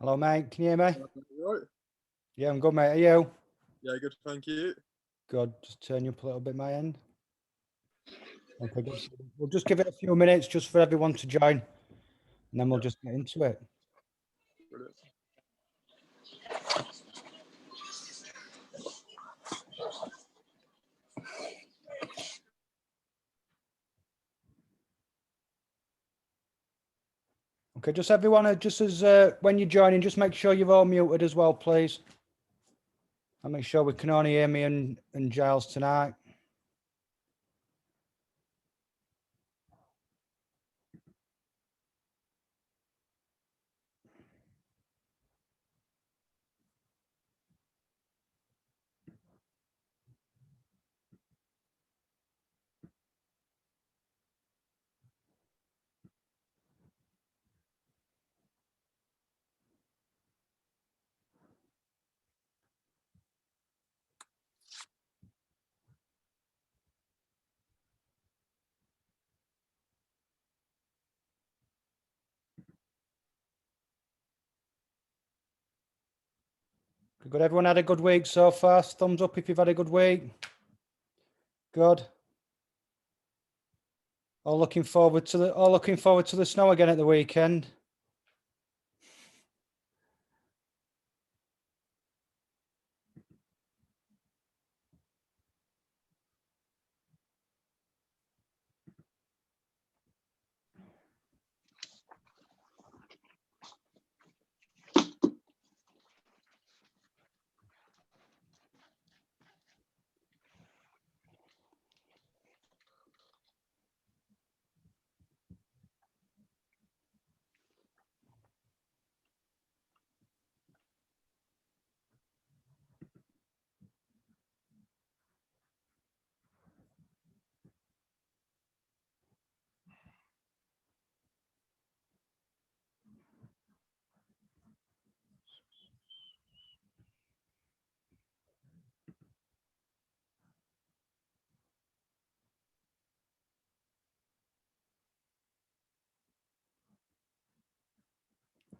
Hello, mate. Can you hear me? Right. Yeah, I'm good, mate. Are you? Yeah, good. Thank you. Good. Just turn you up a little bit, my end. Okay, good. We'll just give it a few minutes just for everyone to join, and then we'll just get into it. Brilliant. Okay, just everyone, just as when you're joining, just make sure you're all muted as well, please. I'll make sure we can only hear me and Giles tonight. Good. Everyone had a good week so far. Thumbs up if you've had a good week. Good. All looking forward to the snow again at the weekend.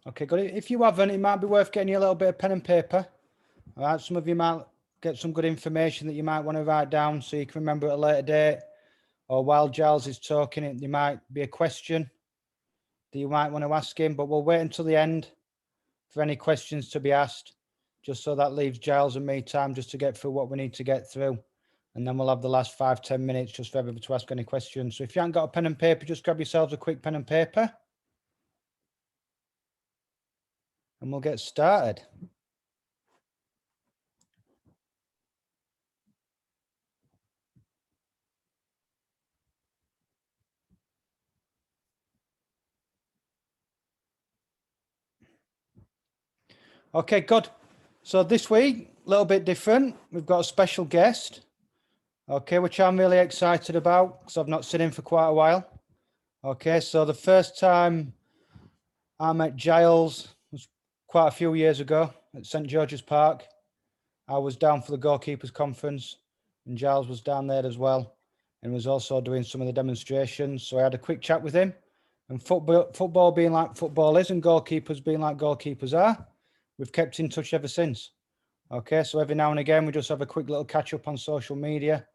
Okay, good. If you haven't, it might be worth getting you a little bit of pen and paper. All right, some of you might get some good information that you might want to write down so you can remember at a later date. Or while Giles is talking, there might be a question that you might want to ask him, but we'll wait until the end for any questions to be asked, just so that leaves Giles and me time just to get through what we need to get through. And then we'll have the last 5-10 minutes just for everybody to ask any questions. So if you haven't got a pen and paper, just grab yourselves a quick pen and paper. And we'll get started. Okay, good. So this week, a little bit different. We've got a special guest, okay, which I'm really excited about because I've not seen him for quite a while. Okay, so the first time I met Giles was quite a few years ago at St. George's Park. I was down for the goalkeepers conference and Giles was down there as well and was also doing some of the demonstrations. So I had a quick chat with him, and football being like football is and goalkeepers being like goalkeepers are, we've kept in touch ever since. Okay, so every now and again we just have a quick little catch up on social media,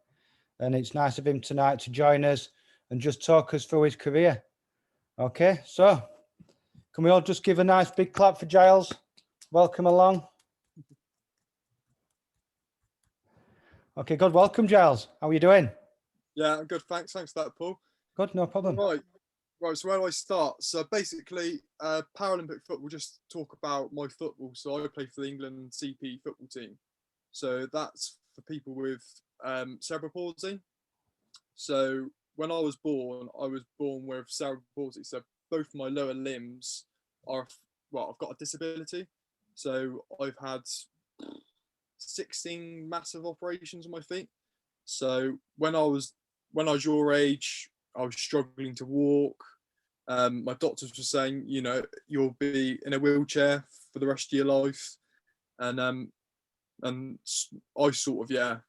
and it's nice of him tonight to join us and just talk us through his career. Okay, so can we all just give a nice big clap for Giles? Welcome along. Okay, good. Welcome, Giles. How are you doing? Yeah, I'm good. Thanks. Thanks for that, Paul. Good, no problem. Right. So where do I start? So basically, Paralympic football. Just talk about my football. So I play for the England CP football team. So that's for people with cerebral palsy. So when I was born with cerebral palsy. So both my lower limbs are I've got a disability. So I've had 16 massive operations on my feet. So when I was your age, I was struggling to walk. My doctors were saying, you'll be in a wheelchair for the rest of your life, and I sort of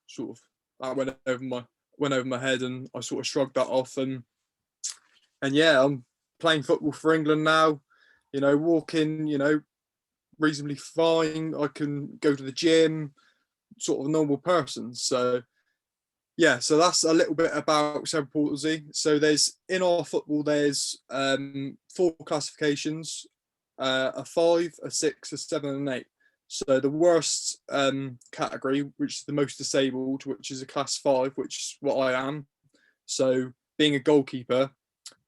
that went over my head, and I sort of shrugged that off, and yeah, I'm playing football for England now. Walking, reasonably fine. I can go to the gym, sort of a normal person. So yeah, so that's a little bit about cerebral palsy. So in our football, there's 4 classifications, a 5, a 6, a 7, and an 8. So the worst category, which is the most disabled, which is a class 5, which is what I am. So being a goalkeeper,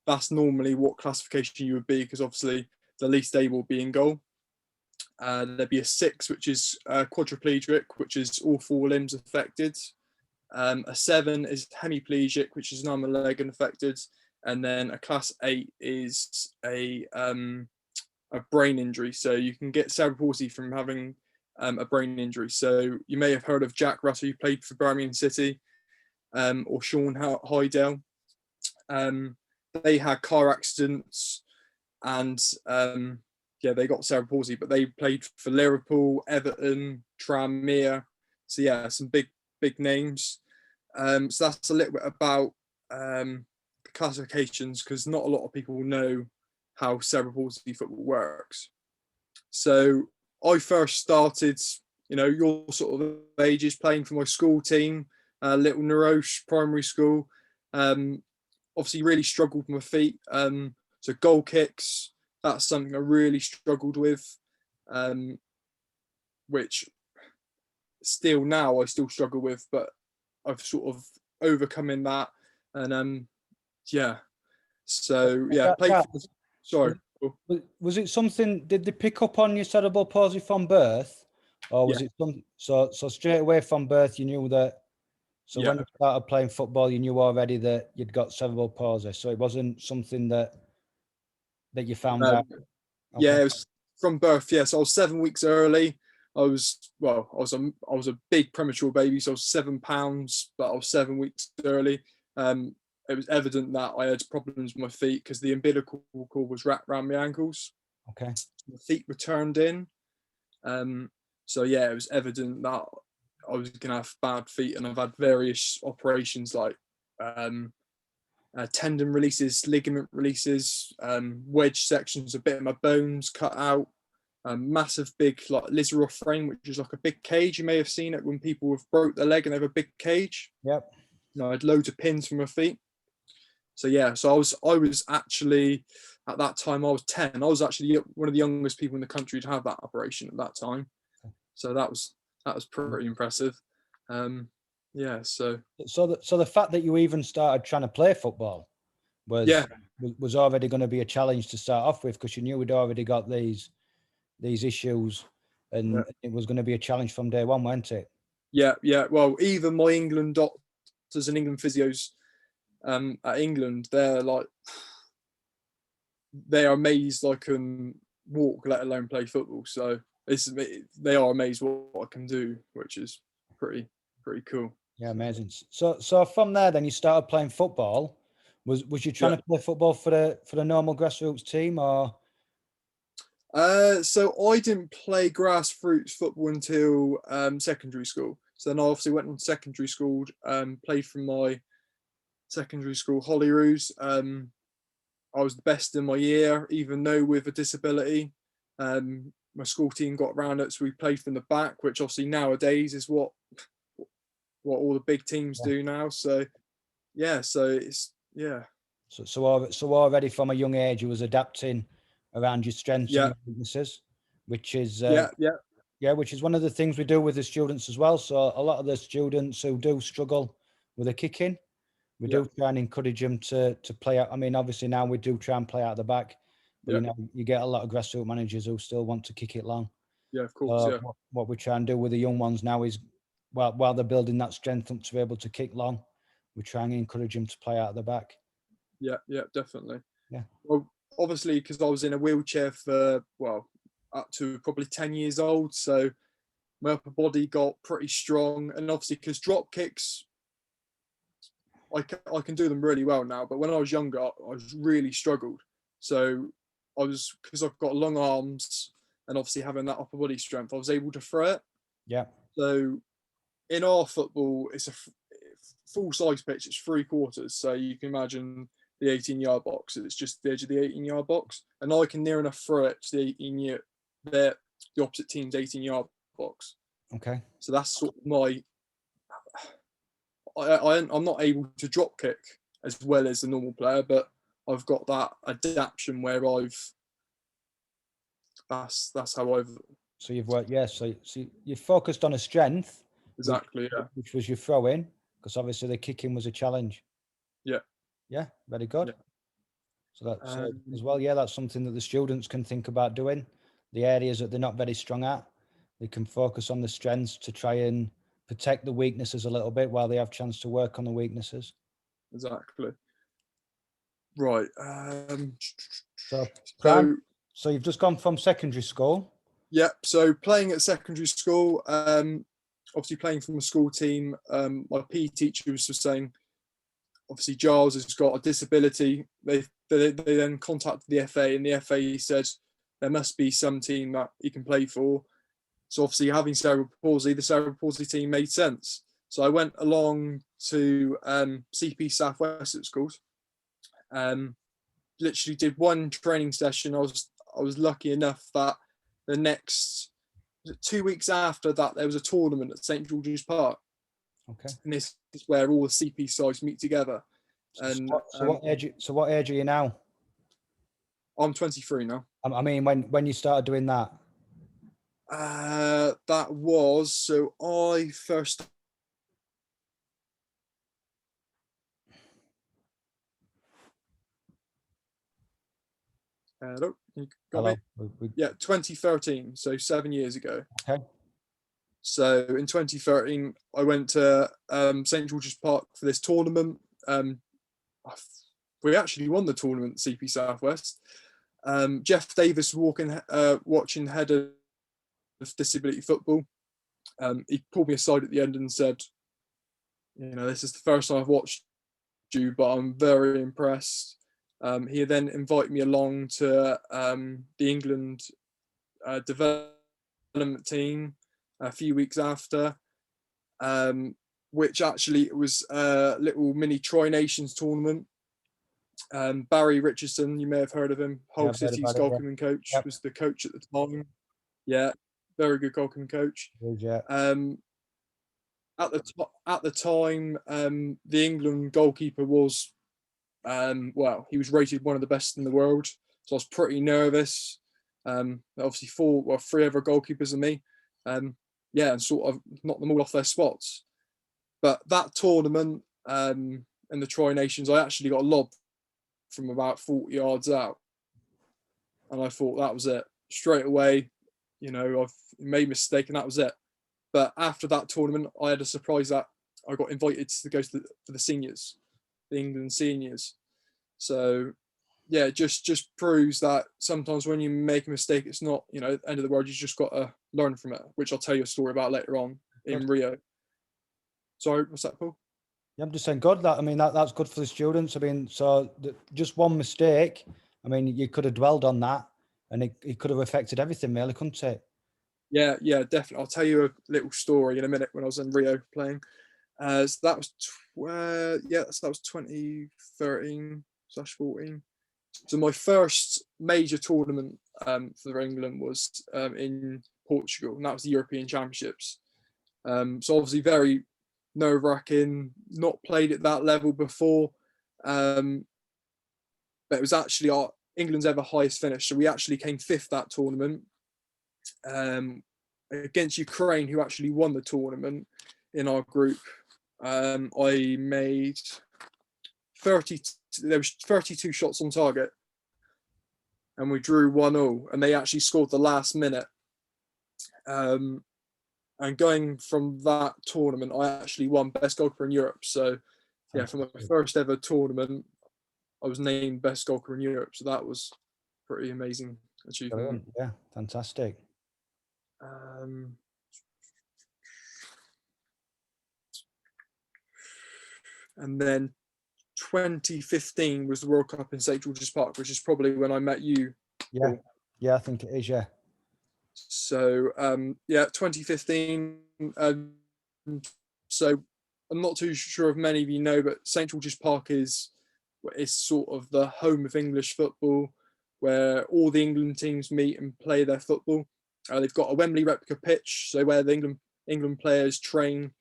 that's normally what classification you would be, because obviously the least able would be in goal. There'd be a 6, which is quadriplegic, which is all 4 limbs affected. A 7 is hemiplegic, which is an arm and leg affected, and then a class 8 is a brain injury. So you can get cerebral palsy from having a brain injury. So you may have heard of Jack Russell, who played for Birmingham City, or Sean Hydell. They had car accidents, and they got cerebral palsy, but they played for Liverpool, Everton, Tranmere. So yeah, some big names. So that's a little bit about the classifications, because not a lot of people know how cerebral palsy football works. So I first started, your sort of ages, playing for my school team, Little Naroche Primary School. Obviously really struggled with my feet. So goal kicks, that's something I really struggled with, which still now I still struggle with, but I've sort of overcoming that. And yeah, so yeah, sorry. Was it something, did they pick up on your cerebral palsy from birth, or was Yeah. it so straight away from birth you knew that? So when you started playing football, you knew already that you'd got cerebral palsy. So it wasn't something that you found out. Yeah, it was from birth. Yeah, so I was 7 weeks early. I was a big premature baby, so I was 7 pounds, but I was 7 weeks early. It was evident that I had problems with my feet, because the umbilical cord was wrapped around my ankles. Okay. My feet were turned in. So yeah, it was evident that I was gonna have bad feet, and I've had various operations like tendon releases, ligament releases, wedge sections, a bit of my bones cut out, massive big like Lizeroff frame, which is like a big cage. You may have seen it when people have broke their leg and they have a big cage. Yep. I had loads of pins for my feet. So yeah, so I was actually, at that time I was 10. I was actually one of the youngest people in the country to have that operation at that time. So that was pretty impressive. Yeah, so the fact that you even started trying to play football was already going to be a challenge to start off with, because you knew we'd already got these issues, and it was going to be a challenge from day one, wasn't it? Yeah. Well, even my England doctors and England physios at England, they are amazed I can walk, let alone play football. So they are amazed what I can do, which is pretty cool. Yeah, amazing. So from there, then you started playing football. Was you trying to play football for the normal grassroots team, or? So I didn't play grassroots football until secondary school. So then I obviously went on to secondary school, played for my secondary school Holyroos. I was the best in my year, even though with a disability. My school team got around it, so we played from the back, which obviously nowadays is what all the big teams do now. So yeah, so it's So already from a young age, you was adapting around your strengths and your weaknesses, which is which is one of the things we do with the students as well. So a lot of the students who do struggle with the kicking, we do try and encourage them to play out. I mean, obviously now we do try and play out the back, but you get a lot of grassroots managers who still want to kick it long. Yeah, of course. What we try and do with the young ones now is, while they're building that strength up to be able to kick long, we try and encourage them to play out the back. Yeah, definitely. Yeah. Well, obviously, because I was in a wheelchair for up to probably 10 years old, so my upper body got pretty strong, and obviously because drop kicks, I can do them really well now, but when I was younger, I really struggled. So because I've got long arms and obviously having that upper body strength, I was able to throw it. Yeah. So in our football, it's a full size pitch. It's 3/4. So you can imagine the 18-yard box. It's just the edge of the 18-yard box, and I can near enough throw it to the 18-yard there the opposite team's 18-yard box. Okay. So that's sort of my. I'm not able to drop kick as well as a normal player, but I've got that adaptation where that's how I've. So you've worked, yeah. So you've focused on a strength, Exactly, yeah. which was your throw-in, because obviously the kicking was a challenge. Yeah. Yeah, very good. Yeah. So that's as well, yeah, that's something that the students can think about doing. The areas that they're not very strong at, they can focus on the strengths to try and protect the weaknesses a little bit while they have chance to work on the weaknesses. Exactly. Right. So So so you've just gone from secondary school. yeah. So playing at secondary school, obviously playing from a school team. My PE teacher was just saying, obviously Giles has got a disability. They then contacted the FA, and the FA said there must be some team that he can play for. So obviously having cerebral palsy, the cerebral palsy team made sense. So I went along to CP Southwest, it's called. Literally did one training session. I was lucky enough that the next 2 weeks after that there was a tournament at St George's Park. Okay. And this is where all the CP sides meet together. And what age are you now? I'm 23 now. I mean, when you started doing that? That was so I first. Hello, you got Hello. me? Yeah, 2013, so 7 years ago. Okay. So in 2013, I went to St George's Park for this tournament. We actually won the tournament, CP Southwest. Jeff Davis watching head of disability football. He pulled me aside at the end and said, this is the first time I've watched you, but I'm very impressed. He then invited me along to the England development team a few weeks after, which actually it was a little mini Tri Nations tournament. Barry Richardson, you may have heard of him, Hull City's goalkeeping coach, was the coach at the time. Yeah, very good goalkeeping coach. Yeah. At the time, the England goalkeeper was, he was rated one of the best in the world. So I was pretty nervous. Obviously, three other goalkeepers than me. And sort of knocked them all off their spots. But that tournament in the Tri Nations, I actually got a lob from about 40 yards out. And I thought that was it. Straight away, I've made a mistake and that was it. But after that tournament, I had a surprise that I got invited to go for the seniors, the England seniors. So, yeah, it just proves that sometimes when you make a mistake, it's not, end of the world. You just got to learn from it, which I'll tell you a story about later on in Rio. Sorry, what's that, Paul? Yeah, I'm just saying good. That's good for the students. I mean, just one mistake. I mean, you could have dwelled on that, and it could have affected everything, really, couldn't it? Yeah, definitely. I'll tell you a little story in a minute when I was in Rio playing. So that was 2013/14. So my first major tournament for England was in Portugal, and that was the European Championships. So obviously very nerve-wracking, not played at that level before. But it was actually England's ever highest finish. So we actually came fifth that tournament against Ukraine, who actually won the tournament in our group. I made 30. There was 32 shots on target, and we drew 1-0. And they actually scored the last minute. And going from that tournament, I actually won best goalkeeper in Europe. So, yeah, for my first ever tournament, I was named best goalkeeper in Europe. So that was pretty amazing achievement. Brilliant. Yeah, fantastic. And then 2015 was the World Cup in St George's Park, which is probably when I met you. Yeah, Paul. Yeah, I think it is. Yeah. So 2015. So I'm not too sure if many of you know, but St George's Park is sort of the home of English football, where all the England teams meet and play their football. They've got a Wembley replica pitch, so where the England players train,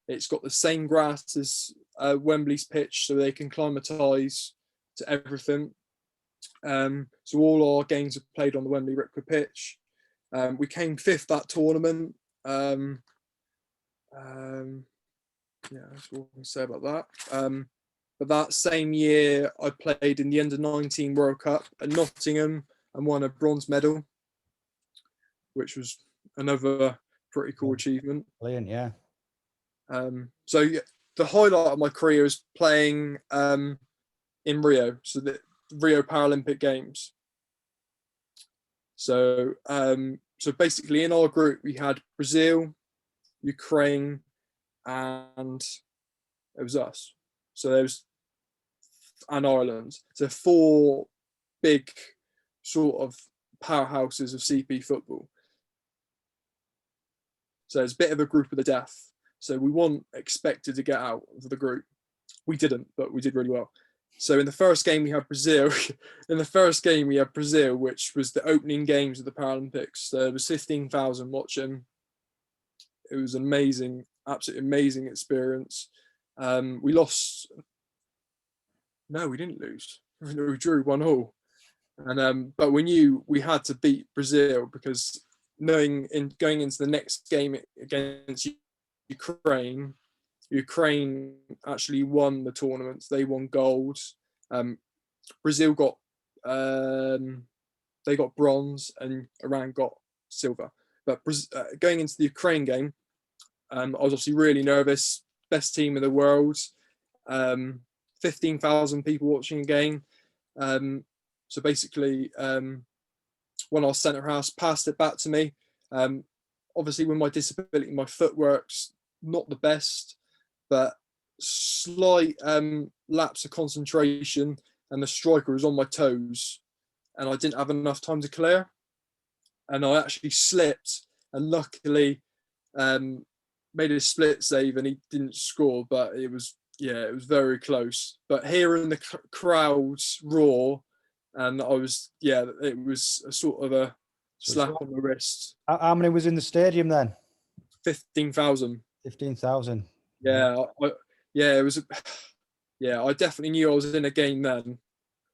it's got the same grass as Wembley's pitch, so they can climatise to everything. So all our games are played on the Wembley replica pitch. We came fifth that tournament. Yeah, that's all I can say about that. But that same year, I played in the Under-19 World Cup at Nottingham and won a bronze medal, which was another pretty cool achievement. Brilliant, yeah. So yeah, the highlight of my career is playing in Rio, so the Rio Paralympic Games. So so basically in our group we had Brazil, Ukraine, and it was us. So there was and Ireland. So 4 big sort of powerhouses of CP football. So it's a bit of a group of the death. So we weren't expected to get out of the group. We didn't, but we did really well. So in the first game we had Brazil. Which was the opening games of the Paralympics. There was 15,000 watching. It was amazing, absolutely amazing experience. We lost. No, we didn't lose. We drew 1-1. And but we knew we had to beat Brazil because going into the next game against Ukraine, Ukraine actually won the tournament. They won gold. Brazil got they got bronze, and Iran got silver. But going into the Ukraine game, I was obviously really nervous. Best team in the world. 15,000 people watching a game. So basically, when our centre half passed it back to me, obviously with my disability, my footwork's not the best, but slight lapse of concentration, and the striker was on my toes, and I didn't have enough time to clear, and I actually slipped, and luckily made a split save, and he didn't score, but it was very close. But hearing the crowds roar, and it was a sort of a slap on the wrist. How many was in the stadium then? 15,000. 15,000. Yeah, it was. Yeah, I definitely knew I was in a game then.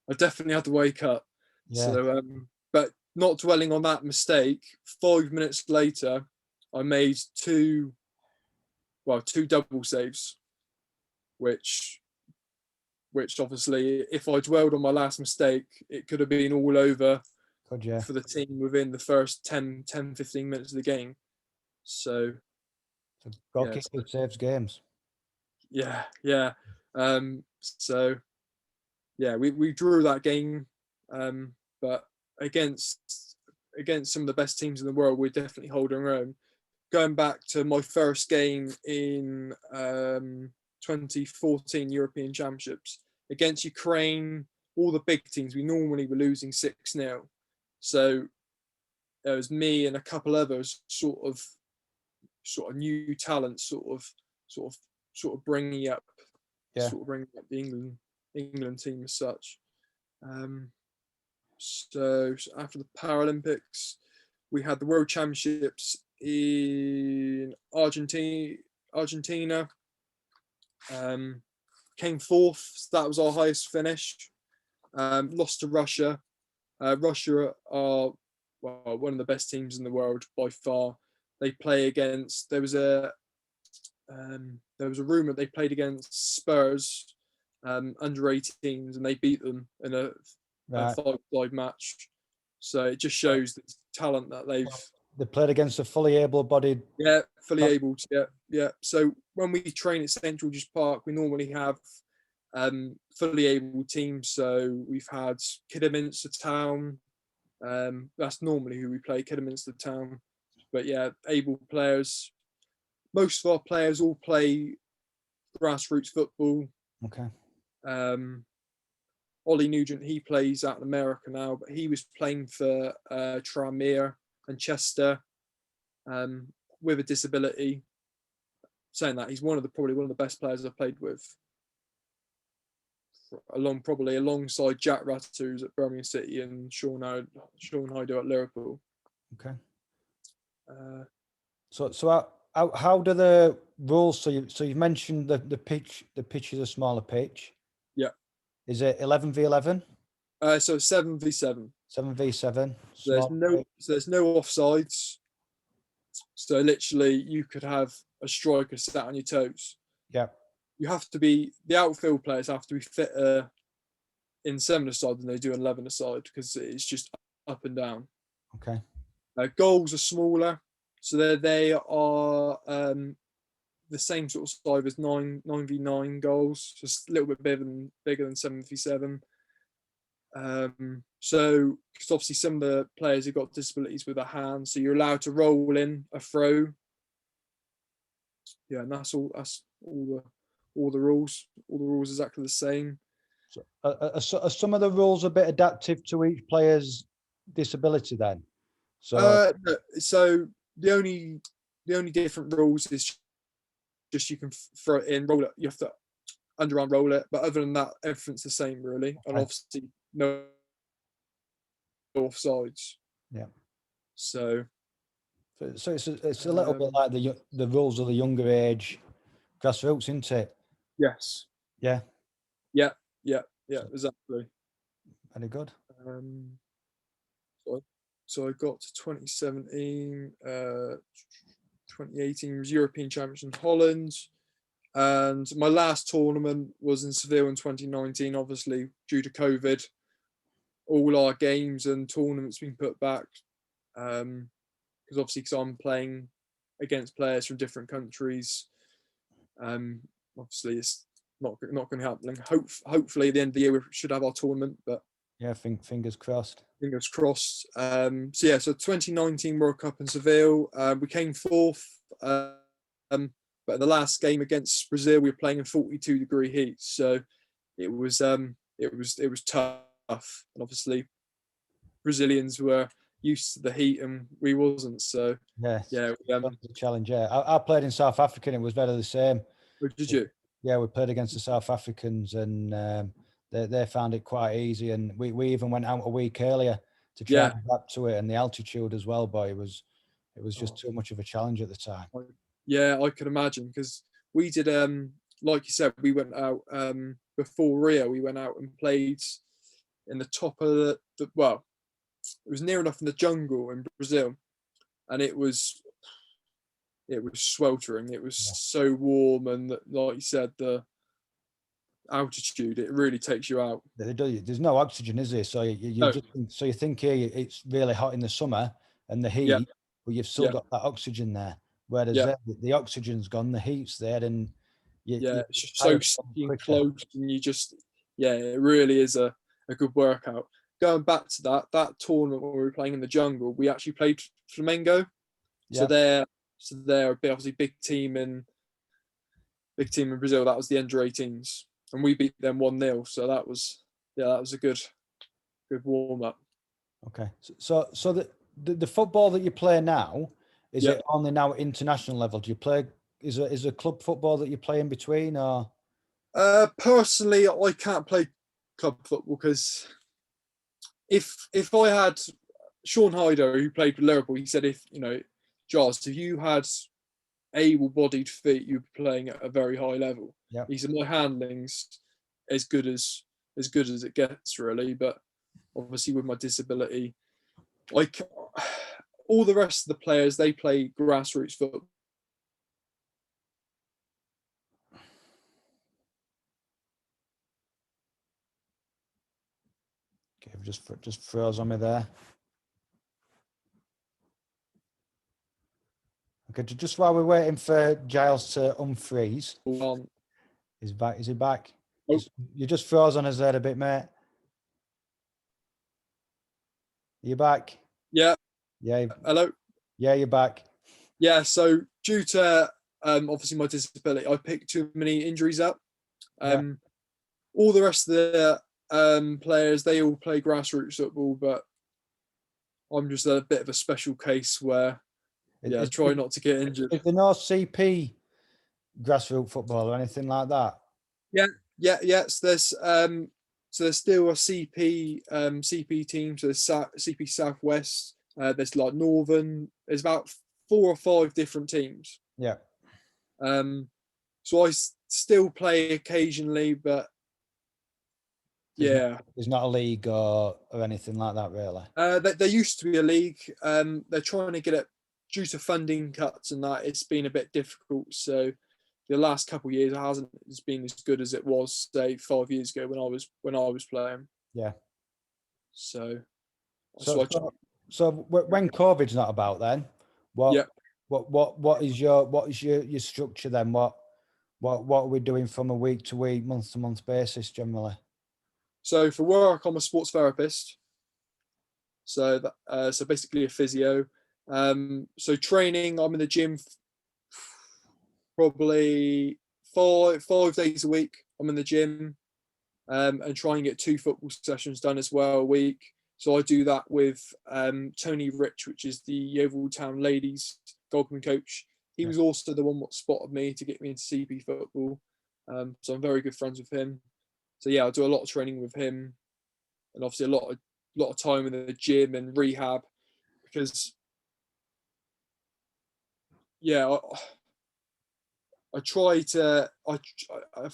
I definitely had to wake up. Yeah. So, but not dwelling on that mistake. 5 minutes later, I made two double saves, which obviously, if I dwelled on my last mistake, it could have been all over for the team within the first 10, 15 minutes of the game. So goalkeeper saves games. Yeah. So yeah, we drew that game, but against some of the best teams in the world, we're definitely holding our own. Going back to my first game in 2014 European Championships against Ukraine, all the big teams, we normally were losing 6-0. So it was me and a couple others, sort of new talents, sort of bringing up the England team as such. So after the Paralympics, we had the World Championships in Argentina. Came fourth. So that was our highest finish. Lost to Russia. Russia are one of the best teams in the world by far. They play against. There was a rumor they played against Spurs under 18s, and they beat them in a 5-5 match. So it just shows the talent that they played against a fully able-bodied. Yeah, fully able to. Yeah. So when we train at St George's Park, we normally have fully able teams. So we've had Kidderminster Town. That's normally who we play, Kidderminster Town. But yeah, able players. Most of our players all play grassroots football. Okay. Ollie Nugent, he plays out in America now, but he was playing for Tranmere and Chester with a disability. Saying that, he's probably one of the best players I've played with. Probably alongside Jack Rattus at Birmingham City and Sean Hydo at Liverpool. Okay. So how do the rules? So you've mentioned the pitch. The pitch is a smaller pitch. Yeah. Is it 11v11? So 7v7. 7v7. There's Small no pitch. so there's no offsides. So literally, you could have a striker sat on your toes. Yeah. You have to be the outfield players have to be fitter in 7-a-side than they do in 11-a-side because it's just up and down. Okay. Goals are smaller, so they are the same sort of size as 9v9 goals, just a little bit bigger than 7v7. So because obviously some of the players have got disabilities with their hands, so you're allowed to roll in a throw. Yeah, and that's all. That's all the rules. All the rules exactly the same. So, are some of the rules a bit adaptive to each player's disability then? So No, so the only different rules is just you can throw it in, roll it. You have to underarm roll it, but other than that, everything's the same really. And Okay. obviously no offsides. Yeah. So it's a little bit like the rules of the younger age grassroots, isn't it? yes, Yeah. yeah, exactly. Very good. So I got to 2017, 2018 was European Champions in Holland. And my last tournament was in Seville in 2019, obviously due to COVID. All our games and tournaments been put back. Because obviously I'm playing against players from different countries. Obviously it's not going to happen. Hopefully at the end of the year we should have our tournament, but Yeah, fingers crossed. fingers crossed. So 2019 World Cup in Seville, we came fourth. But in the last game against Brazil, we were playing in 42-degree heat, so it was tough. And obviously, Brazilians were used to the heat, and we wasn't. So Yeah, yeah, that's the challenge. Yeah, I played in South Africa, and it was better the same. did you? Yeah, we played against the South Africans, and they found it quite easy. And we even went out a week earlier to try Yeah. and adapt to it, and the altitude as well. But it was just too much of a challenge at the time. Yeah, I could imagine because we did. Like you said, we went out before Rio. We went out and played in the top of the well, it was near enough in the jungle in Brazil, and it was sweltering. It was so warm, and like you said, the altitude, it really takes you out. There's no oxygen, is there? So No. you think here it's really hot in the summer and the heat, Yeah. but you've still Yeah. got that oxygen there. Whereas Yeah. there, the oxygen's gone, the heat's there, and It's just so stinking close, and it really is a good workout. Going back to that tournament when we were playing in the jungle, we actually played Flamengo. So they're obviously big team in Brazil. That was the under 18s, and we beat them 1-0. So that was a good warm up. Okay, so the football that you play now, is Yeah. it only now at international level? Do you play? Is a club football that you play in between, or? Personally, I can't play club football because if I had Sean Hyder, who played for Liverpool, he said Giles, if you had able-bodied feet, you'd be playing at a very high level. Yeah. He said my handling's as good as it gets, really. But obviously with my disability, like all the rest of the players, they play grassroots football. Okay, just froze on me there. Okay, just while we're waiting for Giles to unfreeze, he's back. Is he back? Oh. You just froze on us there a bit, mate. You back? Yeah. Yeah. Hello. Yeah, you're back. Yeah. So due to obviously my disability, I picked too many injuries up. All the rest of the players, they all play grassroots football, but I'm just a bit of a special case where try not to get injured. Is there no CP grassroots football or anything like that? Yeah. So there's still a CP team. So there's CP Southwest. There's like Northern. There's about 4 or 5 different teams. Yeah. So I still play occasionally, but yeah. There's not a league or anything like that, really. There used to be a league. They're trying to get it due to funding cuts and that. It's been a bit difficult. So the last couple of years, it hasn't been as good as it was, say, 5 years ago when I was playing. Yeah. So When COVID's not about, then yeah. what is your structure then? What are we doing from a week to week, month to month basis generally? So for work, I'm a sports therapist. So so basically a physio. So training, I'm in the gym probably five days a week. I'm in the gym, and try and get 2 football sessions done as well a week. So I do that with Tony Rich, which is the Yeovil Town ladies goalkeeping coach. He was also the one that spotted me to get me into CP football. So I'm very good friends with him. So yeah, I do a lot of training with him, and obviously a lot of time in the gym and rehab, because yeah, I have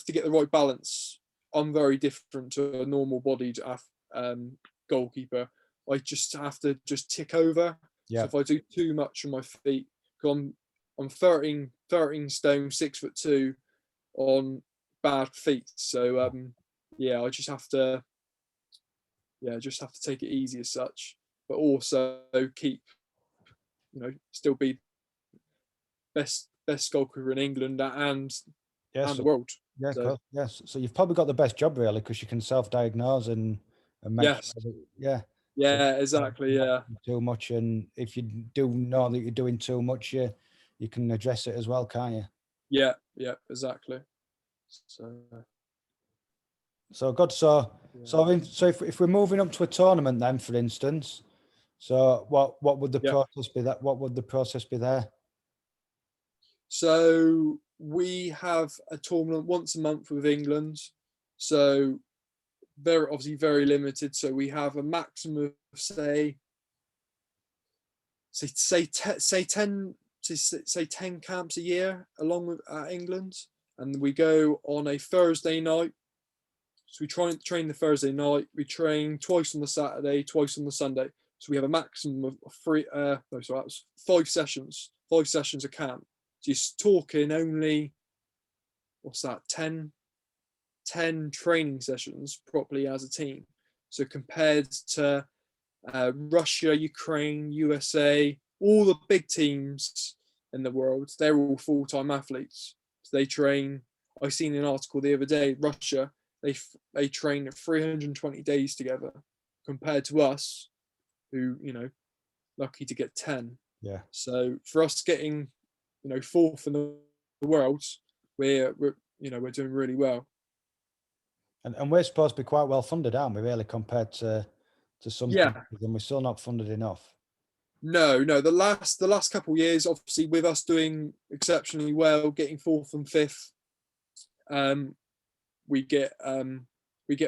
to get the right balance. I'm very different to a normal bodied goalkeeper. I just have to just tick over. Yeah. So if I do too much on my feet, because I'm 13 stone, 6'2" on bad feet. So yeah, I just have to take it easy as such, but also keep, still be best goalkeeper in England and the world. Yeah, so, yes. So you've probably got the best job really, because you can self-diagnose and make yes. sure that, yeah. Yeah, so exactly. Yeah. Too much, and if you do know that you're doing too much, you can address it as well, can't you? Yeah, exactly. So good. So if we're moving up to a tournament, then for instance, so what would the process be? What would the process be there? So we have a tournament once a month with England. So very limited. So we have a maximum of say 10 camps a year along with England, and we go on a Thursday night. So we try and train the Thursday night. We train twice on the Saturday, twice on the Sunday. So we have a maximum of 5 sessions. 5 sessions a camp. So you're talking only, what's that, 10 training sessions properly as a team. So compared to Russia, Ukraine, USA, all the big teams in the world, they're all full-time athletes. So they train. I seen an article the other day, Russia, they train 320 days together, compared to us, who, lucky to get 10. Yeah. So for us getting, 4th in the world, we're doing really well. And we're supposed to be quite well funded, aren't we, really, compared to some countries, and we're still not funded enough. No. The last couple of years, obviously, with us doing exceptionally well, getting 4th and 5th, we get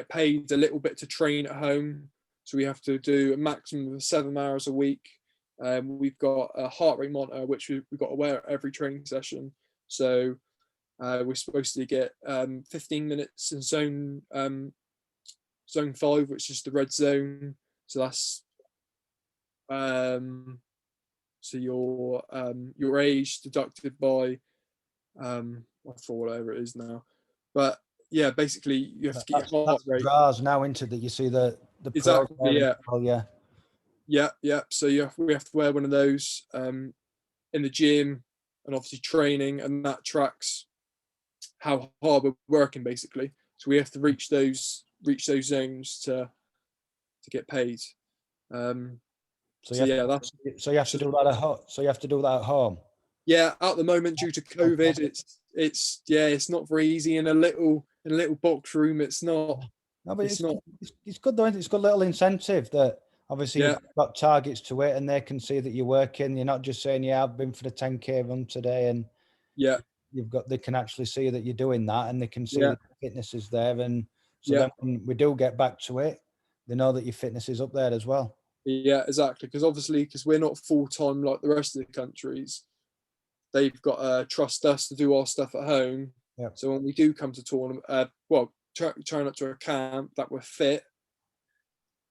paid a little bit to train at home. So we have to do a maximum of 7 hours a week. We've got a heart rate monitor, which we've got to wear at every training session. So we're supposed to get 15 minutes in zone 5, which is the red zone. So that's so your age deducted by I forget whatever it is now, but yeah, basically you have to get your heart rate. Bras now into that. You see the exactly. Yeah. Oh yeah. Yeah. So we have to wear one of those in the gym, and obviously training, and that tracks how hard we're working basically. So we have to reach those zones to get paid. So you have to do that at home. So you have to do that at home. Yeah, at the moment, due to COVID, it's not very easy in a little box room. It's not. No, but it's good though. It's got a little incentive that obviously you've got targets to it, and they can see that you're working. You're not just saying, "Yeah, I've been for the 10K run today," and they can actually see that you're doing that, and they can see that fitness is there, and so then when we do get back to it, they know that your fitness is up there as well. Yeah, exactly. Because obviously, because we're not full time like the rest of the countries, they've got to trust us to do our stuff at home. Yeah. So when we do come to tournament, turn up to a camp, that we're fit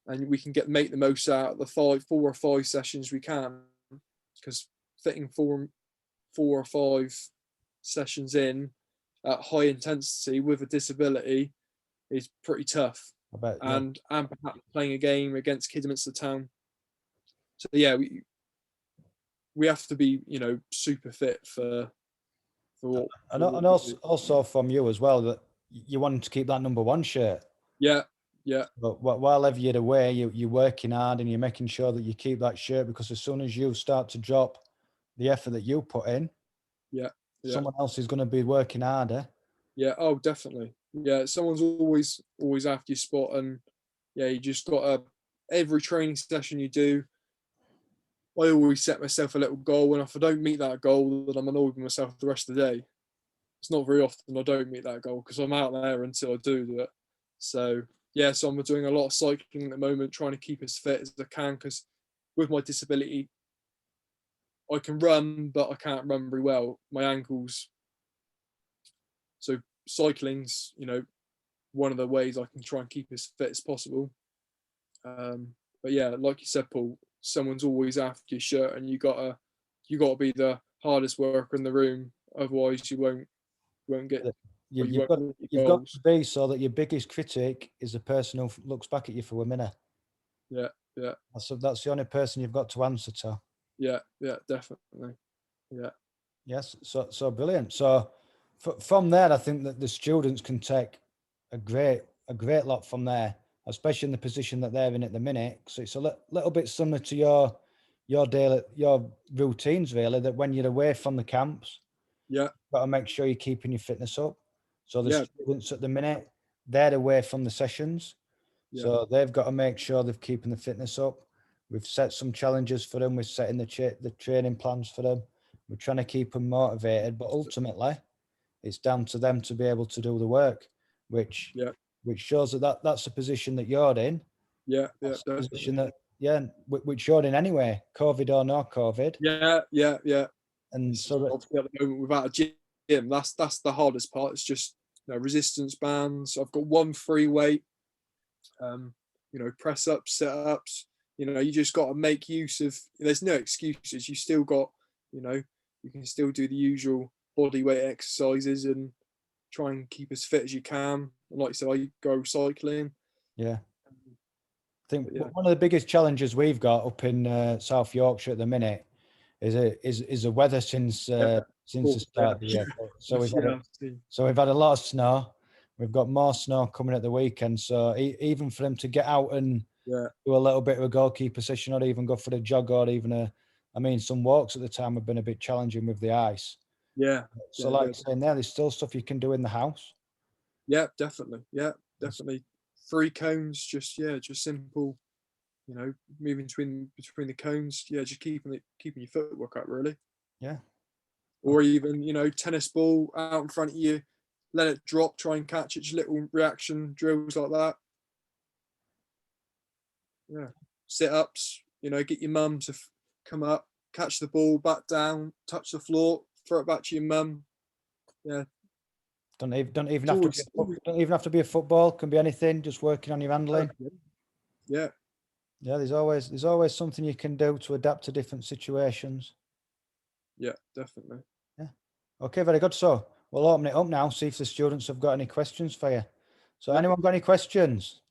and we can make the most out of the 4 or 5 sessions we can. Because fitting four or 5 sessions in at high intensity with a disability is pretty tough. I bet. Yeah. And perhaps playing a game against Kidderminster Town. So yeah, we have to be, super fit for what, And, what and we also, do. also from you as well, that you wanted to keep that #1 shirt. Yeah, yeah, But while ever you're away, you're working hard and you're making sure that you keep that shirt, because as soon as you start to drop the effort that you put in, yeah, yeah, someone else is going to be working harder. yeah. Oh, definitely. Yeah, someone's always after your spot, and yeah, you just got to every training session you do. I always set myself a little goal, and if I don't meet that goal, then I'm annoyed with myself the rest of the day. It's not very often I don't meet that goal because I'm out there until I do it. So yeah, so I'm doing a lot of cycling at the moment, trying to keep as fit as I can, because with my disability, I can run, but I can't run very well. My ankles. So cycling's, one of the ways I can try and keep as fit as possible. But yeah, like you said, Paul, someone's always after your shirt, and you gotta be the hardest worker in the room. Otherwise, you won't get You, you you've won't got hit your you've got to goals. be so that your biggest critic is the person who looks back at you for a minute. Yeah, yeah, That's the only person you've got to answer to. yeah, yeah, definitely. Yeah, Yes, so brilliant. So from there, I think that the students can take a great lot from there, especially in the position that they're in at the minute. So it's a little bit similar to your routines, really. That when you're away from the camps, yeah, you've got to make sure you're keeping your fitness up. So the yeah, students at the minute, they're away from the sessions, yeah, so they've got to make sure they're keeping the fitness up. We've set some challenges for them. We're setting the training plans for them. We're trying to keep them motivated, but ultimately, it's down to them to be able to do the work, which yeah, which shows that's the position that you're in. yeah, yeah, That's the definitely. position that, yeah, which you're in anyway, COVID or no COVID. Yeah, yeah, yeah. And It's just so that, obviously at the moment without a gym, that's the hardest part. It's just resistance bands. I've got one free weight, um, press ups, sit ups. You just got to make use of. There's no excuses. You still got, you can still do the usual body weight exercises and try and keep as fit as you can. And like I said, I go cycling. yeah, I think But yeah, one of the biggest challenges we've got up in South Yorkshire at the minute is the weather yeah, since the cool, yeah, start of the year. So we've had yeah, so we've had a lot of snow. We've got more snow coming at the weekend. So even for them to get out and yeah, do a little bit of a goalkeeper session, or even go for the jog, or even I mean, some walks at the time have been a bit challenging with the ice. yeah, So yeah, like saying there's still stuff you can do in the house. yeah, definitely, yeah, definitely. 3 cones, just simple. Moving between the cones. Yeah, just keeping your footwork up really. Yeah. Or even tennis ball out in front of you, let it drop, try and catch it. Just little reaction drills like that. Yeah, sit ups. Get your mum to come up, catch the ball, back down, touch the floor, throw it back to your mum. Yeah, Don't even it's have to be always don't even have to be a football. Can be anything. Just working on your handling. yeah, Yeah, there's always something you can do to adapt to different situations. yeah, definitely. Yeah. Okay, very good. So we'll open it up now, see if the students have got any questions for you. So Yeah. anyone got any questions?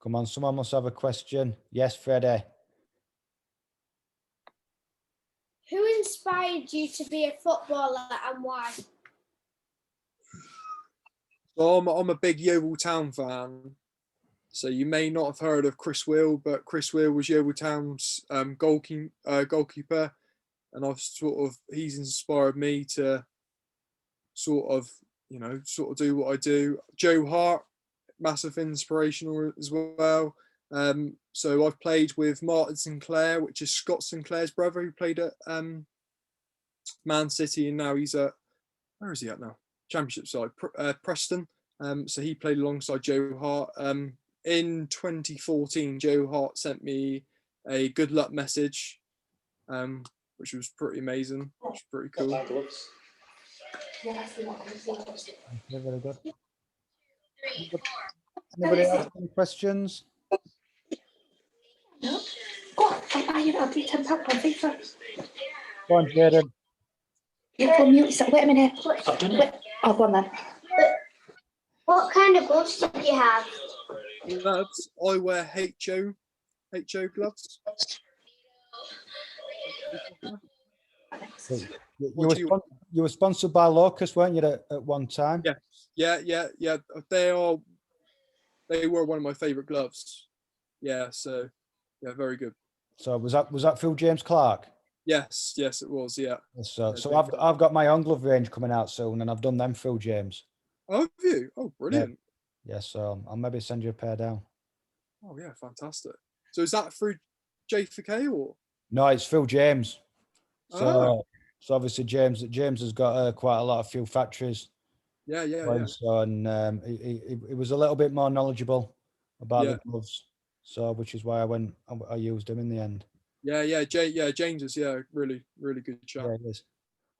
Come on, someone must have a question. Yes, Freddie. Who inspired you to be a footballer and why? So I'm a big Yeovil Town fan. So you may not have heard of Chris Will, but Chris Will was Yeovil Town's goalkeeper, and he's inspired me to sort of do what I do. Joe Hart, massive inspirational as well. So I've played with Martin Sinclair, which is Scott Sinclair's brother, who played at Man City, and now he's at where is he at now? Championship side, Preston. So he played alongside Joe Hart. in 2014, Joe Hart sent me a good luck message, which was pretty amazing, which was pretty cool. Yeah, very good. Anybody else any questions? No. Go on, I'll do £10 on FIFA. Go on, Jaden. You go mute yourself. Wait a minute. I've done it. Oh, go on then. What kind of gloves do you have? Gloves, I wear HO gloves. You were sponsored by Locust, weren't you, at one time? Yeah. They were one of my favourite gloves. Yeah, so yeah, very good. So was that Phil James Clark? Yes, it was. Yeah. So I've got my own glove range coming out soon, and I've done them Phil James. Oh, have you? Oh, brilliant. Yeah, so I'll maybe send you a pair down. Oh yeah, fantastic. So is that through J4K or? No, it's Phil James. So Oh. so obviously James has got quite a lot of fuel factories. Yeah. So, and he was a little bit more knowledgeable about the gloves, so which is why I used him in the end. Yeah, James is really good chap. Yeah, it is.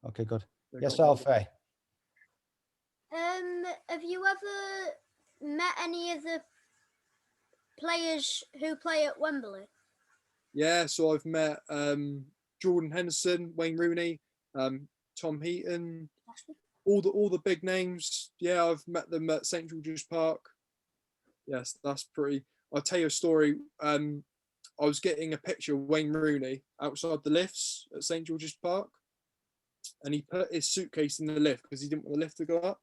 Okay, good. They Yes, got Alfie. Have you ever met any of the players who play at Wembley? Yeah, so I've met Jordan Henderson, Wayne Rooney, Tom Heaton, all the big names. Yeah, I've met them at St George's Park. Yes, that's pretty. I'll tell you a story. I was getting a picture of Wayne Rooney outside the lifts at St George's Park, and he put his suitcase in the lift because he didn't want the lift to go up.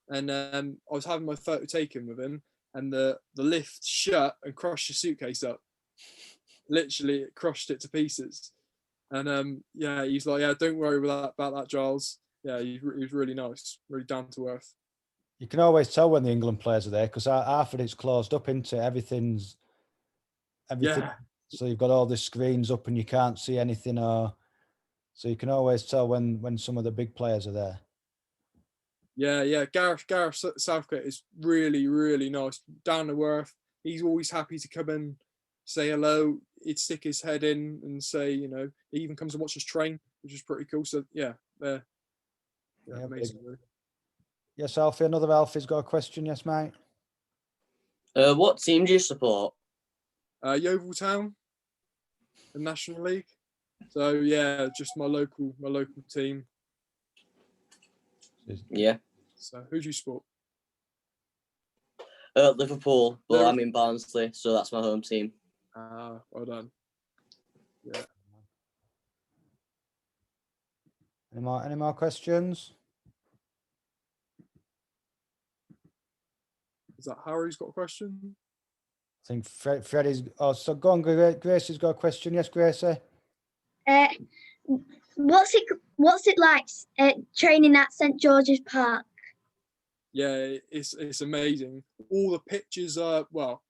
And I was having my photo taken with him, and the lift shut and crushed the suitcase up. Literally, it crushed it to pieces. And he's like, yeah, don't worry about that, Giles. Yeah, he was really nice, really down to earth. You can always tell when the England players are there because half of it's closed up into everything. Yeah. So you've got all the screens up and you can't see anything, so you can always tell when some of the big players are there. Yeah. Gareth Southgate is really, really nice, down to earth. He's always happy to come and say hello. He'd stick his head in and say, he even comes and watches train, which is pretty cool. So yeah, amazing. Really. Yes, Alfie. Another Alfie's got a question. Yes, mate. What team do you support? Yeovil Town, the National League. So yeah, just my local team. Yeah. So who do you support? Liverpool, but I'm in Barnsley, so that's my home team. Well done. Yeah. Any more questions? Is that Harry's got a question? I think Freddie's. Oh, so go on, Gracie's got a question. Yes, Gracie. What's it like training at St George's Park? Yeah, it's amazing. All the pitches are well,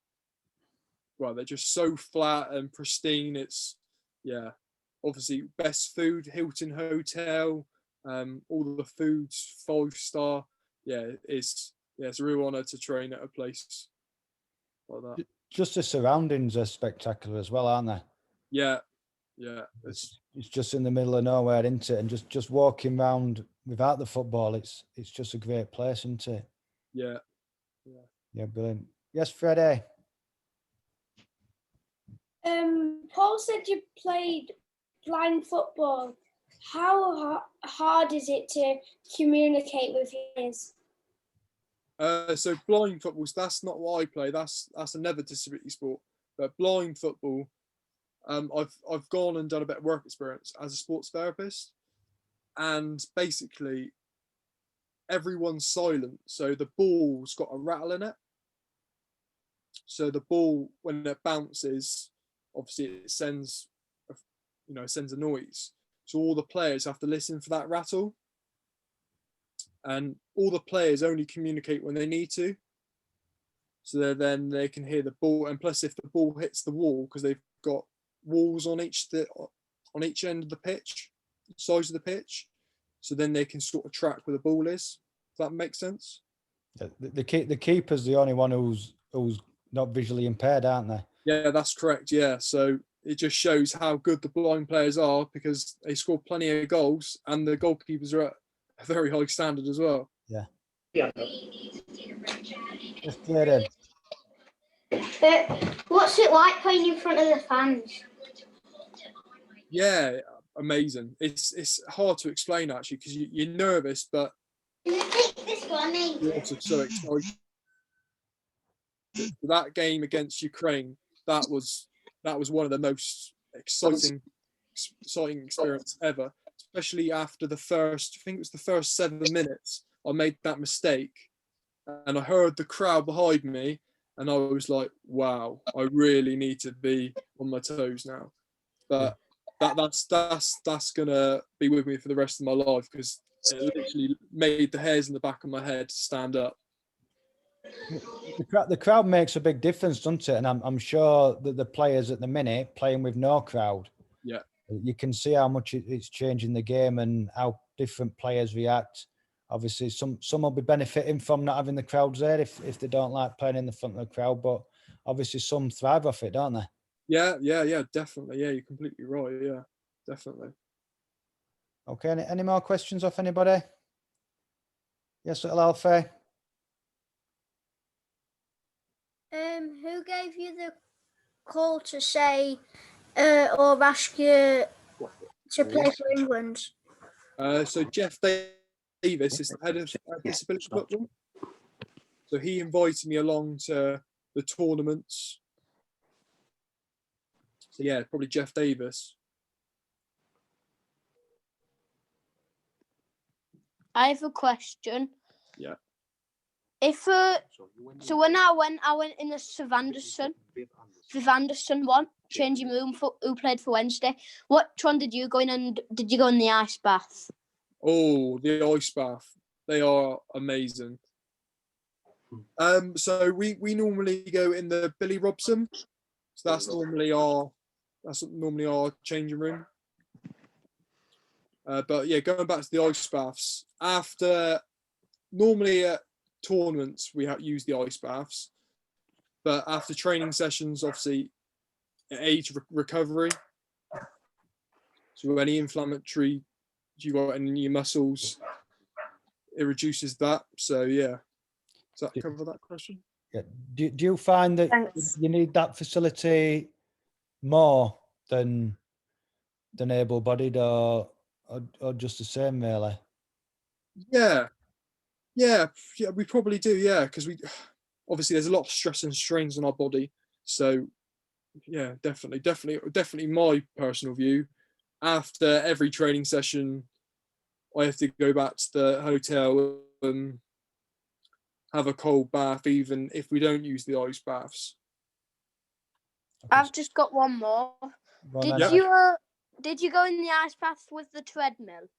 they're just so flat and pristine. It's obviously best food, Hilton Hotel. All the food's 5-star. Yeah, it's a real honour to train at a place like that. Just the surroundings are spectacular as well, aren't they? Yeah. It's just in the middle of nowhere, isn't it? And just walking around without the football, it's just a great place, isn't it? Yeah. Yeah, brilliant. Yes, Freddie. Paul said you played blind football. How hard is it to communicate with ears? So blind football, that's not what I play. That's another disability sport. But blind football, I've gone and done a bit of work experience as a sports therapist, and basically everyone's silent. So the ball's got a rattle in it. So the ball, when it bounces, obviously it sends a noise. So all the players have to listen for that rattle. And all the players only communicate when they need to. So then they can hear the ball. And plus, if the ball hits the wall, because they've got walls on each end of the pitch, sides of the pitch, so then they can sort of track where the ball is. Does that make sense? The keeper's the only one who's not visually impaired, aren't they? Yeah, that's correct. Yeah, so it just shows how good the blind players are because they score plenty of goals and the goalkeepers are at a very high standard as well. Yeah. Yeah. Just Jaden. What's it like playing in front of the fans? Yeah, amazing. It's hard to explain actually because you're nervous, but you're also so excited. That game against Ukraine, that was one of the most exciting experience ever. Especially after the first, I think it was the first 7 minutes, I made that mistake, and I heard the crowd behind me, and I was like, "Wow, I really need to be on my toes now." But that's gonna be with me for the rest of my life because it literally made the hairs in the back of my head stand up. The crowd makes a big difference, doesn't it? And I'm sure that the players at the minute playing with no crowd, Yeah, you can see how much it's changing the game and how different players react. Obviously, some will be benefiting from not having the crowds there if they don't like playing in the front of the crowd, but obviously some thrive off it, don't they? yeah, definitely. Yeah, you're completely right. Yeah, definitely. Okay, any more questions off anybody? Yes, little Alfie. Who gave you the call to say or ask you to play for England? So Jeff Davis is the head of disability football. So he invited me along to the tournaments. So yeah, probably Jeff Davis. I have a question. Yeah. If so when I went in the Viv Anderson one, changing room for who played for Wednesday. Which one did you go in, and did you go in the ice bath? Oh, the ice bath. They are amazing. So we normally go in the Billy Robson. So that's normally our changing room. But yeah, going back to the ice baths, after normally at tournaments we use the ice baths, but after training sessions, obviously, it aids recovery. So any inflammatory you got in your muscles, it reduces that. So yeah, does that cover that question? Yeah. Do you find that Thanks. you need that facility more than able-bodied or just the same, really? Yeah, we probably do. Yeah, because we obviously there's a lot of stress and strains on our body. So yeah, definitely my personal view. After every training session, I have to go back to the hotel and have a cold bath, even if we don't use the ice baths. I've just got one more. Did you go in the ice bath with the treadmill?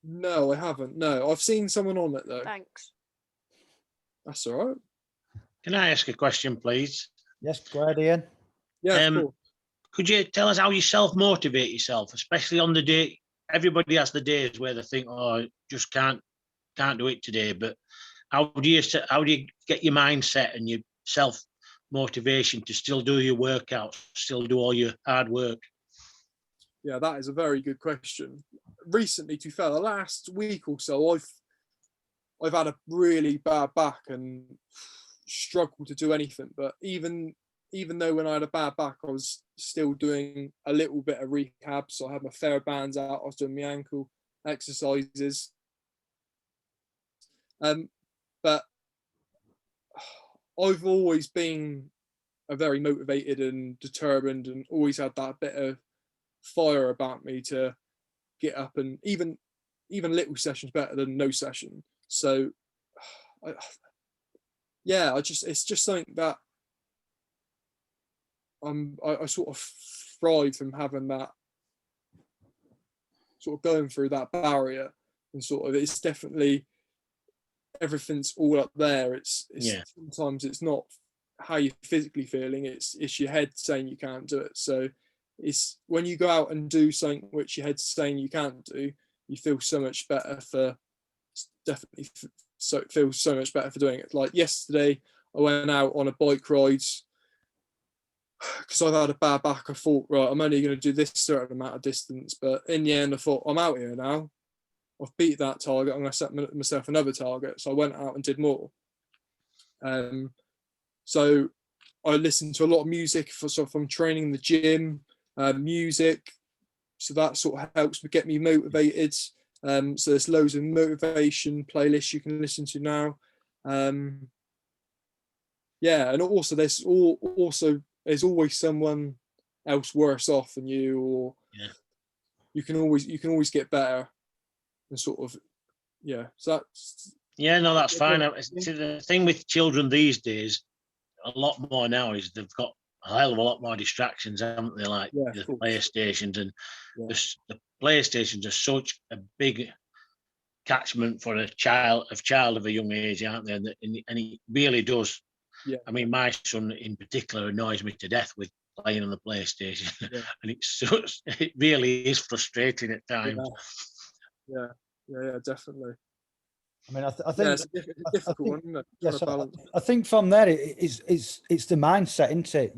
No, I haven't. No, I've seen someone on it though. Thanks. That's all right. Can I ask a question, please? Yes, go ahead, Ian. Yeah, of course. Could you tell us how you self-motivate yourself, especially on the day? Everybody has the days where they think, "Oh, just can't do it today." But how do you get your mindset and your self-motivation to still do your workouts, still do all your hard work? Yeah, that is a very good question. Recently, to be fair, the last week or so, I've had a really bad back and struggled to do anything. But even though when I had a bad back, I was still doing a little bit of rehab. So I had my TheraBands out. I was doing my ankle exercises. But I've always been a very motivated and determined, and always had that bit of fire about me to get up, and even little sessions better than no session. So it's just something that I sort of thrive from having that, sort of going through that barrier, and sort of it's definitely everything's all up there. It's Sometimes it's not how you're physically feeling, it's your head saying you can't do it. So it's when you go out and do something which your head's saying you can't do, you feel so much better for definitely so it feels so much better for doing it. Like yesterday, I went out on a bike ride because I've had a bad back. I thought, right, I'm only going to do this certain amount of distance, but in the end, I thought, I'm out here now. I've beat that target. I'm going to set myself another target. So I went out and did more. So I listened to a lot of music so if I'm training in the gym, music. So that sort of helps me get me motivated. So there's loads of motivation playlists you can listen to now. Yeah, and also there's always someone else worse off than you, or you can always get better, and sort of So that's that's fine. See, the thing with children these days, a lot more now, is they've got a hell of a lot more distractions, haven't they? Like the PlayStations, and the PlayStations are such a big catchment for a child of a young age, aren't they? And it really does. Yeah. I mean, my son in particular annoys me to death with playing on the PlayStation, and it really is frustrating at times. Yeah, definitely. I mean, I think it's a difficult one, isn't it? Yes, I think from there it's the mindset, isn't it?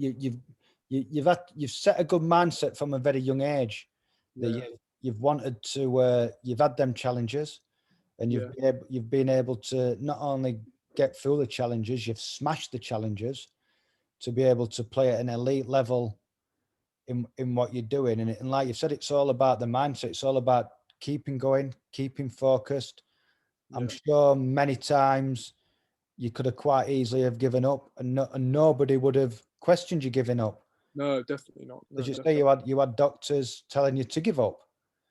You've set a good mindset from a very young age. That you've wanted to. You've had them challenges, and you've been able to not only get through the challenges, you've smashed the challenges to be able to play at an elite level in what you're doing. And like you've said, it's all about the mindset. It's all about keeping going, keeping focused. I'm sure many times you could have quite easily have given up, and nobody would have questioned you giving up. No, definitely not. No, Did you say you had doctors telling you to give up?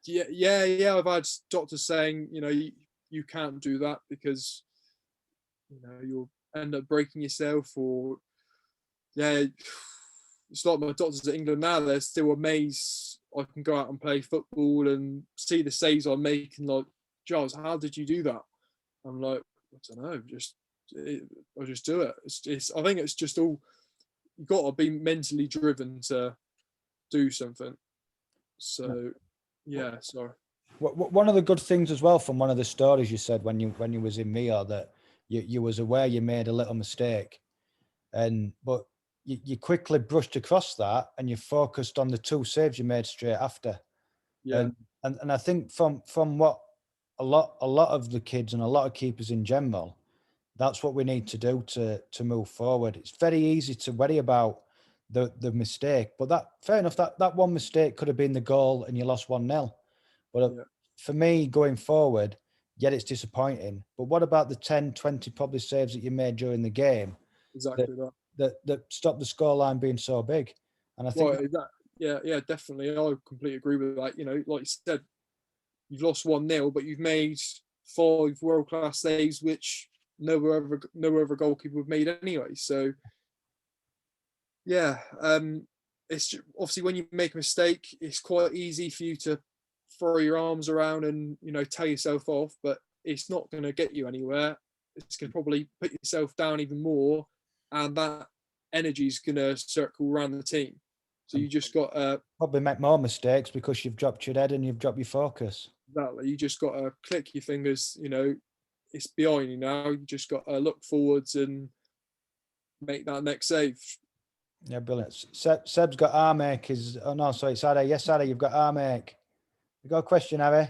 Yeah. I've had doctors saying, you can't do that because you'll end up breaking yourself, or it's like my doctors at England now. They're still amazed I can go out and play football and see the saves I'm making. Like, Giles, how did you do that? I'm like, I don't know, I just do it. I think it's just all, you've got to be mentally driven to do something. So sorry. One of the good things as well from one of the stories you said when you was in Mio, that you was aware you made a little mistake, but you quickly brushed across that and you focused on the 2 saves you made straight after. And I think from what a lot of the kids and a lot of keepers in general, that's what we need to do to move forward. It's very easy to worry about the mistake, but that fair enough, that one mistake could have been the goal and you lost 1-0. But for me, going forward, it's disappointing. But what about the 10, 20 probably saves that you made during the game? Exactly that stopped the scoreline being so big? And I think definitely. I completely agree with that. Like you said, you've lost 1-0, but you've made 5 world-class saves, which no other goalkeeper would have made anyway. So it's obviously when you make a mistake, it's quite easy for you to throw your arms around and tell yourself off, but it's not going to get you anywhere. It's going to probably put yourself down even more, and that energy is going to circle around the team. So you just got to probably make more mistakes because you've dropped your head and you've dropped your focus. Exactly. You just got to click your fingers. It's behind you now. You just got to look forwards and make that next save. Yeah, brilliant. Seb's got arm ache. Oh no, sorry, it's Harry. Yes, Harry, you've got arm ache. You got a question, Harry?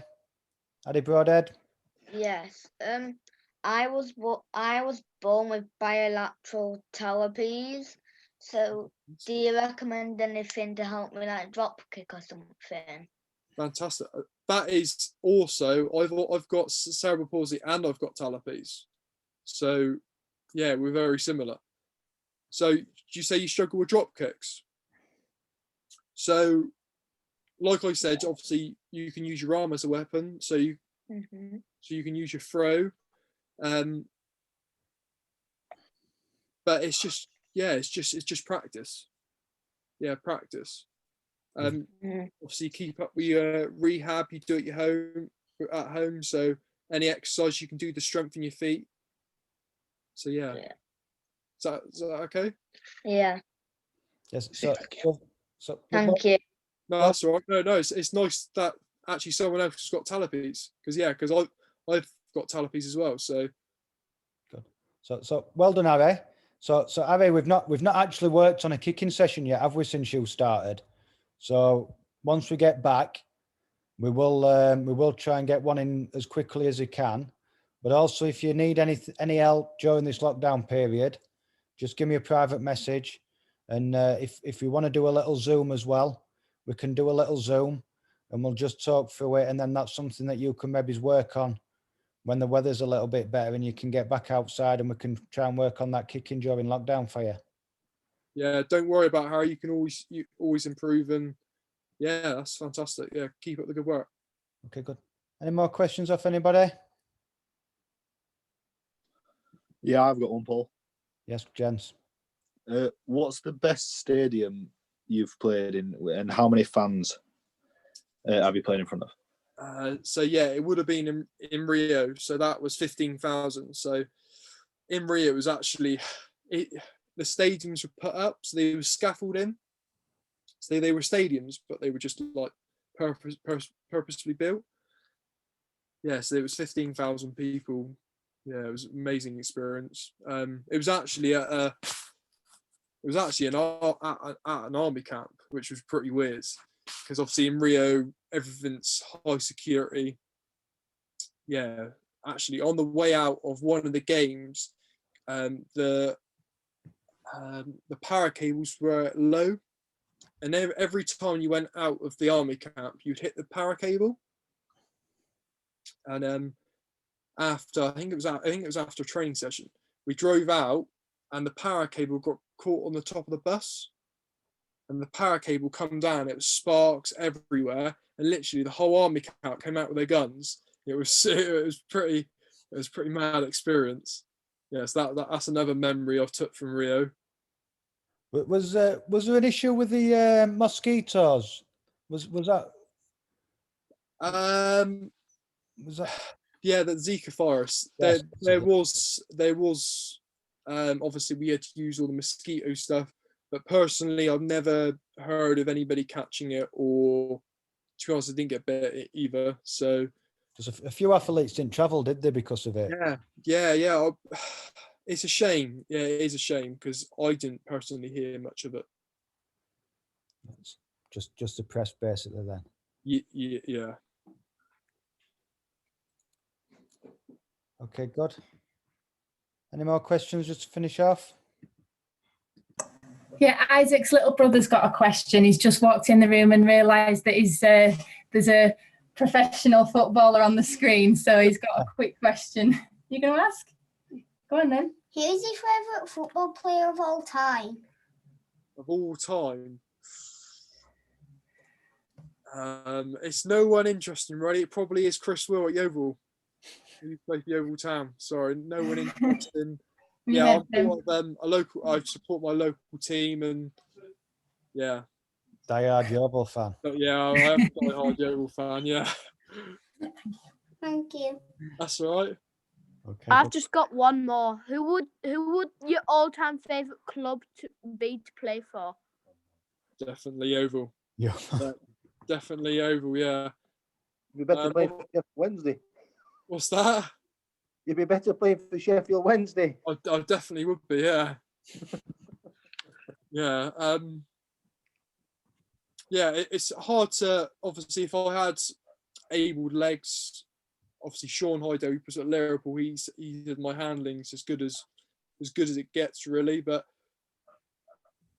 Harry Broadhead? Yes. I was born with bilateral talipes. So, do you recommend anything to help me, like drop kick or something? Fantastic. That is also, I've got cerebral palsy and I've got talipes. So, we're very similar. So, do you say you struggle with drop kicks? So, like I said, obviously you can use your arm as a weapon. So you can use your throw. But it's just practice. Yeah, practice. Obviously keep up with your rehab. You do it at home. So any exercise you can do to strengthen your feet. So Is that okay? Yeah. Yes. So thank you. No, that's all right. No, it's nice that actually someone else has got talipes, because I've got talipes as well. So So well done, Harry. So Harry, we've not actually worked on a kicking session yet, have we, since you started? So once we get back, we will try and get one in as quickly as we can. But also, if you need any help during this lockdown period, just give me a private message. And if you want to do a little Zoom as well, we can do a little Zoom, and we'll just talk through it. And then that's something that you can maybe work on when the weather's a little bit better and you can get back outside, and we can try and work on that kicking during lockdown for you. Yeah, don't worry about how you can always improve, and yeah, that's fantastic. Yeah, keep up the good work. Okay, good. Any more questions off anybody? Yeah, I've got one, Paul. Yes, gents. What's the best stadium you've played in, and how many fans have you played in front of? So yeah, it would have been in Rio. So that was 15,000. So in Rio, it was actually the stadiums were put up, so they were scaffolding. So they were stadiums, but they were just like purposefully built. Yeah, so it was 15,000 people. Yeah, it was an amazing experience. It was actually at an army camp, which was pretty weird, because obviously in Rio everything's high security. Yeah, actually on the way out of one of the games, the power cables were low, and every time you went out of the army camp, you'd hit the power cable. And after I think it was after a training session, we drove out, and the power cable got caught on the top of the bus, and the power cable come down. It was sparks everywhere, and literally the whole army camp came out with their guns. It was pretty mad experience. Yes, that's another memory I took from Rio. Was there an issue with the mosquitoes? Was that? Was that? Yeah, the Zika virus. Yes. There was obviously we had to use all the mosquito stuff, but personally I've never heard of anybody catching it, or to be honest, I didn't get bit either. So Because a few athletes didn't travel, did they, because of it? Yeah. It's a shame. Yeah, it is a shame, because I didn't personally hear much of it. It's just the press, basically, then. Yeah. Okay, good. Any more questions just to finish off? Yeah, Isaac's little brother's got a question. He's just walked in the room and realised that there's a professional footballer on the screen, so he's got a quick question. You going to ask? Go on then. Who's your favourite football player of all time? Of all time? It's no one interesting, right? It probably is Chris Will at Yeovil. He played for Yeovil Town. Sorry, no one interesting. Yeah, I support my local team, and yeah. Die-hard Yeovil fan. But yeah, I am a die-hard Yeovil fan. Yeah. Thank you. That's all right. Okay. I've just got one more. Who would your all-time favourite club be to play for? Definitely Yeovil. Yeah. Definitely Yeovil. Yeah. You'd be better playing for Sheffield Wednesday. What's that? You'd be better playing for Sheffield Wednesday. I definitely would be. Yeah. Yeah. Yeah. It's hard to, obviously, if I had abled legs. Obviously, Sean Hydo, who was at Liverpool, he did my handlings as good as it gets, really. But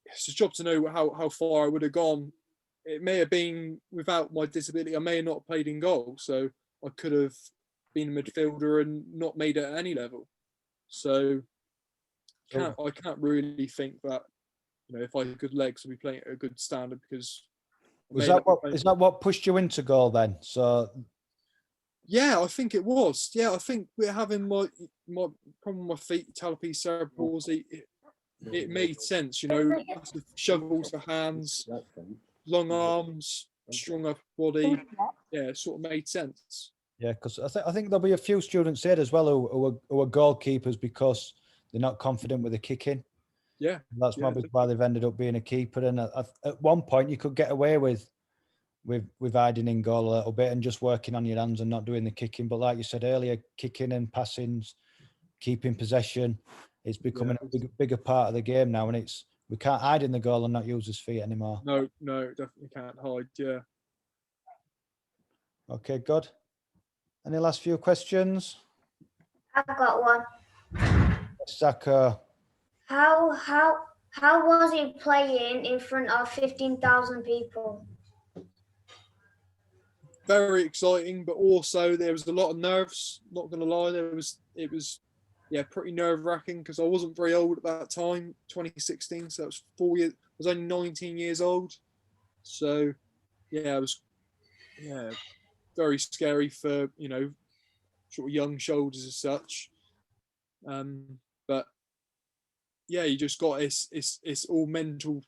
it's a job to know how far I would have gone. It may have been without my disability. I may have not played in goal, so I could have been a midfielder and not made it at any level. So I can't really think that, if I had good legs, I'd be playing at a good standard, because is that what pushed you into goal then? So. Yeah, I think it was. Yeah, I think we're having my problem with my feet, talipes, cerebral palsy. It made sense, massive shovels for hands, long arms, strong upper body. Yeah, it sort of made sense. Yeah, because I think there'll be a few students here as well who are goalkeepers because they're not confident with the kicking. Yeah, that's probably why they've ended up being a keeper. And at one point, you could get away with hiding in goal a little bit and just working on your hands and not doing the kicking. But like you said earlier, kicking and passing's keeping possession. It's becoming a bigger part of the game now, and we can't hide in the goal and not use his feet anymore. No, definitely can't hide. Yeah. Okay, good. Any last few questions? I've got one. Saka. How was it playing in front of 15,000 people? Very exciting, but also there was a lot of nerves. Not gonna lie, it was pretty nerve wracking because I wasn't very old at that time, 2016. So that was 4 years. I was only 19 years old. So it was very scary for sort of young shoulders as such. But yeah, you just got it's all mental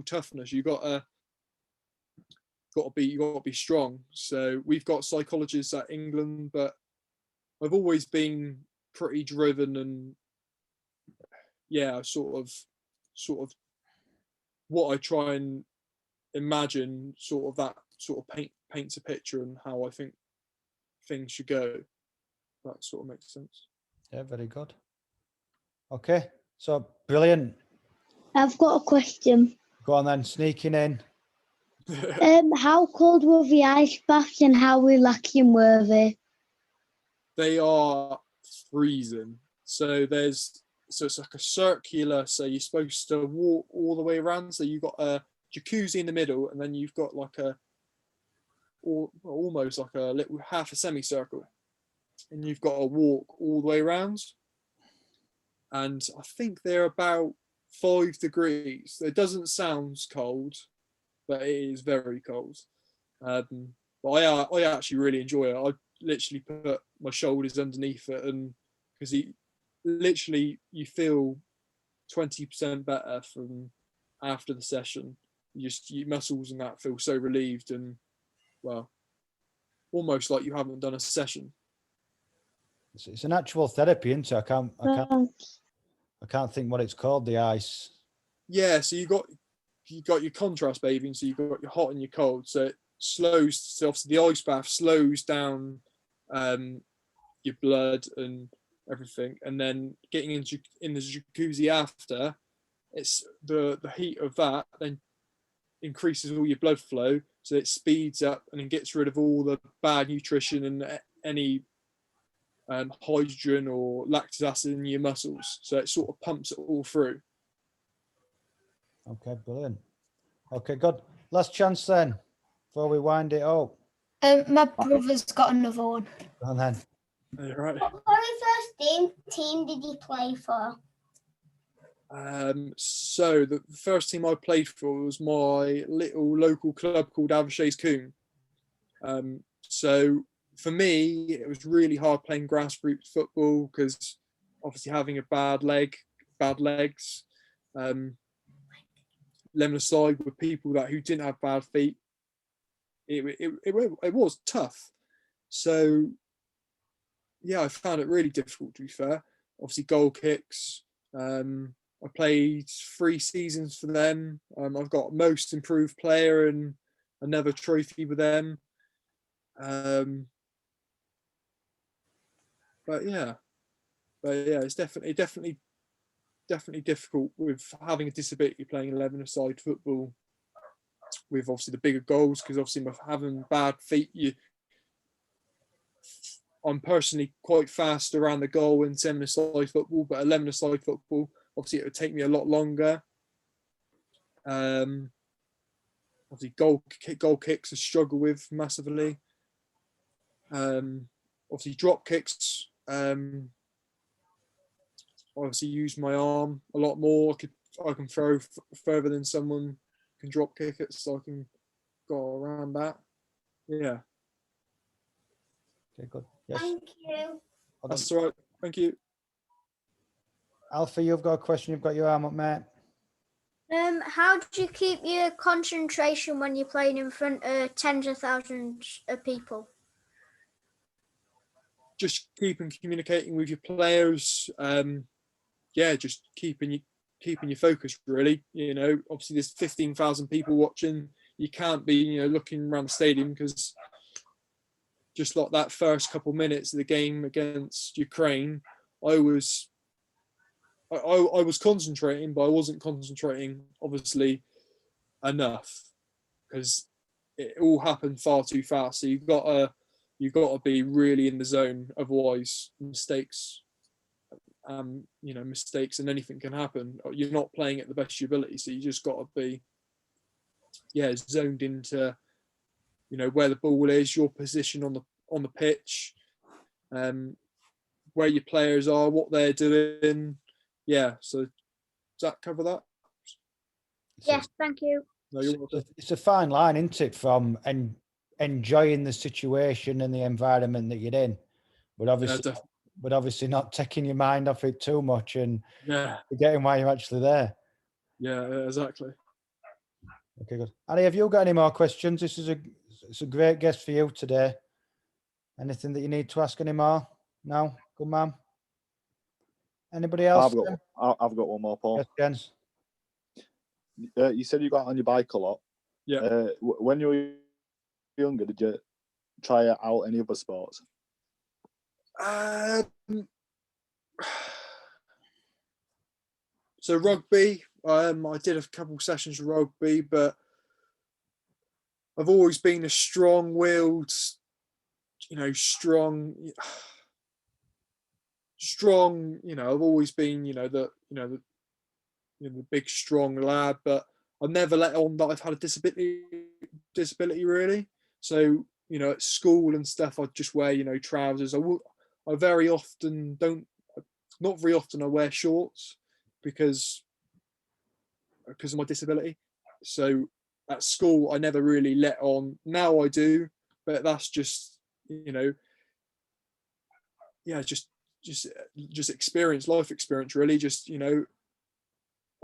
toughness. You got to be strong. So we've got psychologists at England, but I've always been pretty driven and sort of what I try and imagine, sort of that sort of paints a picture and how I think things should go. That sort of makes sense. Yeah, very good. Okay, so brilliant. I've got a question. Go on then, sneaking in. How cold were the ice baths and how relaxing were they? They are freezing. So it's like a circular. So you're supposed to walk all the way around. So you've got a jacuzzi in the middle, and then you've got like almost like a little half a semicircle, and you've got to walk all the way around. And I think they're about 5 degrees. It doesn't sound cold, but it is very cold. But I actually really enjoy it. I literally put my shoulders underneath it, and because you feel 20% better from after the session. Your muscles and that feel so relieved, and well, almost like you haven't done a session. It's an actual therapy, isn't it? I can't think what it's called. The ice. Yeah, so you got your contrast bathing, so you've got your hot and your cold. So it slows. So obviously the ice bath slows down your blood and everything, and then getting in the jacuzzi after, it's the heat of that then increases all your blood flow, so it speeds up and then gets rid of all the bad nutrition and any hydrogen or lactic acid in your muscles. So it sort of pumps it all through. Okay, brilliant. Okay, good. Last chance then, before we wind it up. My brother's got another one. Go on then. Right. What very first team did you play for? So the first team I played for was my little local club called Avashays Coombe. So for me, it was really hard playing grassroots football because obviously having a bad legs, lemon aside with people who didn't have bad feet. It was tough. So yeah, I found it really difficult, to be fair. Obviously goal kicks. I played 3 seasons for them. I've got most improved player and another trophy with them. But yeah, it's definitely difficult with having a disability playing 11-a-side football with obviously the bigger goals, because obviously having bad feet, I'm personally quite fast around the goal in 7-a-side football, but 11-a-side football, obviously it would take me a lot longer. Obviously goal kicks I struggle with massively. Obviously drop kicks, obviously use my arm a lot more. I can throw further than someone can drop kick it, so I can go around that. Yeah. Okay, good. Yes. Thank you. That's all right. Thank you. Alpha, you've got a question. You've got your arm up, mate. How do you keep your concentration when you're playing in front of tens of thousands of people? Just keeping communicating with your players. Just keeping your focus, really. Obviously there's 15,000 people watching. You can't be looking around the stadium, because just like that first couple minutes of the game against Ukraine, I was concentrating, but I wasn't concentrating obviously enough, because it all happened far too fast. So you've got to be really in the zone, otherwise mistakes and anything can happen. You're not playing at the best of your ability, so you just got to be zoned into where the ball is, your position on the pitch, where your players are, what they're doing. Yeah, so does that cover that? Yes, thank you. No, you're welcome. It's a fine line, isn't it, from enjoying the situation and the environment that you're in, but obviously not taking your mind off it too much and forgetting why you're actually there. Yeah, exactly. Okay, good. Annie, have you got any more questions? It's a great guest for you today. Anything that you need to ask anymore? No? Good man. Anybody else? I've got one more, Paul. Yes, Jens. You said you got on your bike a lot. Yeah. When you were younger, did you try out any other sports? So rugby, I did a couple sessions of rugby, but I've always been a strong-willed, strong. I've always been, the big strong lad, but I've never let on that I've had a disability really. So at school and stuff, I'd just wear trousers. I very often not very often I wear shorts because of my disability. So at school I never really let on. Now I do, but that's just just experience, life experience really. Just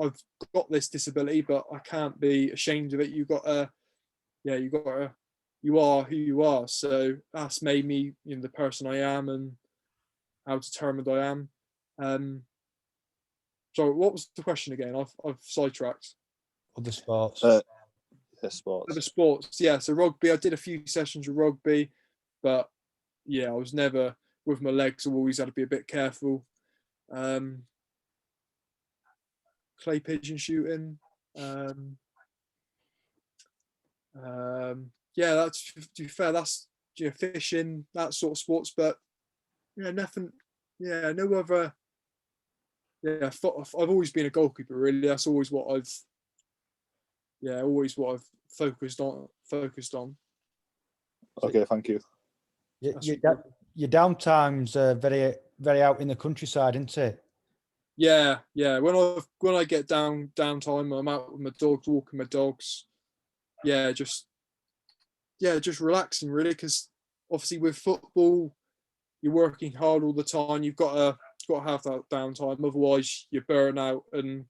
I've got this disability, but I can't be ashamed of it. You are who you are. So that's made me the person I am and how determined I am. So what was the question again? I've sidetracked. Other sports. Sports. Other sports. Yeah. So rugby. I did a few sessions of rugby, but I was never with my legs. I always had to be a bit careful. Clay pigeon shooting. That's, to be fair, that's fishing, that sort of sports, but nothing. No other. I've always been a goalkeeper really. That's always what I've focused on. Okay, thank you. Your downtime's very, very out in the countryside, isn't it? Yeah. When I get downtime, I'm out with my dogs, walking my dogs. Just relaxing really, because obviously with football, you're working hard all the time. You've got to have that downtime, otherwise you burn out and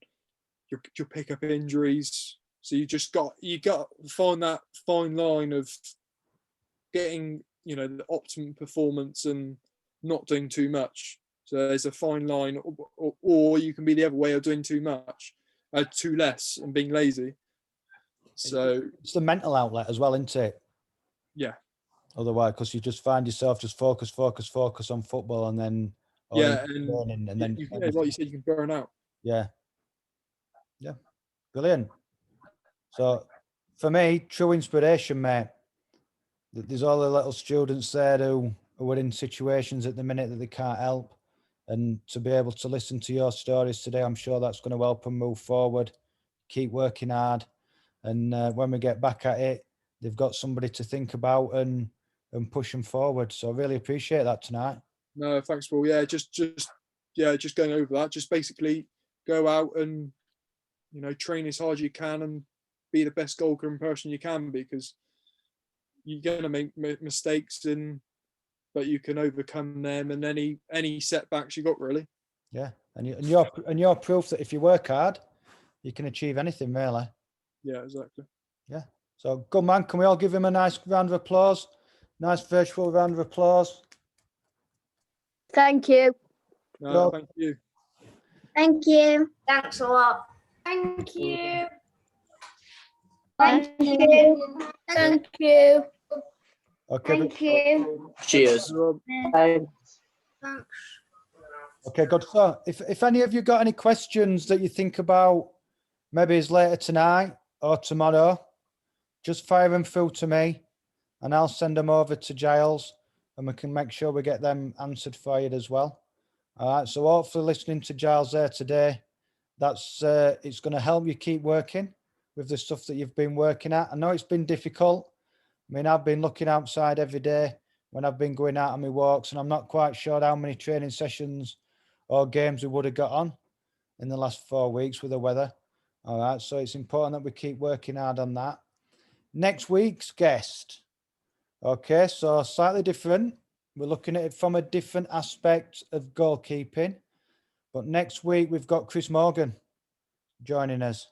you'll pick up injuries. So you got to find that fine line of getting the optimum performance and not doing too much. So there's a fine line, or you can be the other way of doing too much, too less, and being lazy. So it's the mental outlet as well, isn't it? Yeah. Otherwise, because you just find yourself just focus on football, and then and then like you said, you can burn out. Yeah, brilliant. So for me, true inspiration, mate. There's all the little students there who are in situations at the minute that they can't help, and to be able to listen to your stories today, I'm sure that's going to help them move forward, keep working hard, and when we get back at it, they've got somebody to think about and push them forward. So I really appreciate that tonight. No, thanks, Paul. Just going over that. Just basically go out and train as hard as you can and be the best goalkeeper person you can be, because you're going to make mistakes, but you can overcome them and any setbacks you got really. Yeah, and you're proof that if you work hard, you can achieve anything really. Yeah, exactly. Yeah. So good man. Can we all give him a nice round of applause? Nice virtual round of applause. Thank you. No, thank you. Thank you. Thanks a lot. Thank you. Thank you. Thank you. Okay. Thank you. Cheers. Thanks. Okay, good. So if any of you got any questions that you think about, maybe it's later tonight or tomorrow, just fire them through to me and I'll send them over to Giles and we can make sure we get them answered for you as well. All right, so hopefully listening to Giles there today, that's it's going to help you keep working with the stuff that you've been working at. I know it's been difficult. I mean, I've been looking outside every day when I've been going out on my walks, and I'm not quite sure how many training sessions or games we would have got on in the last 4 weeks with the weather. All right, so it's important that we keep working hard on that. Next week's guest. Okay, so slightly different. We're looking at it from a different aspect of goalkeeping. But next week, we've got Chris Morgan joining us.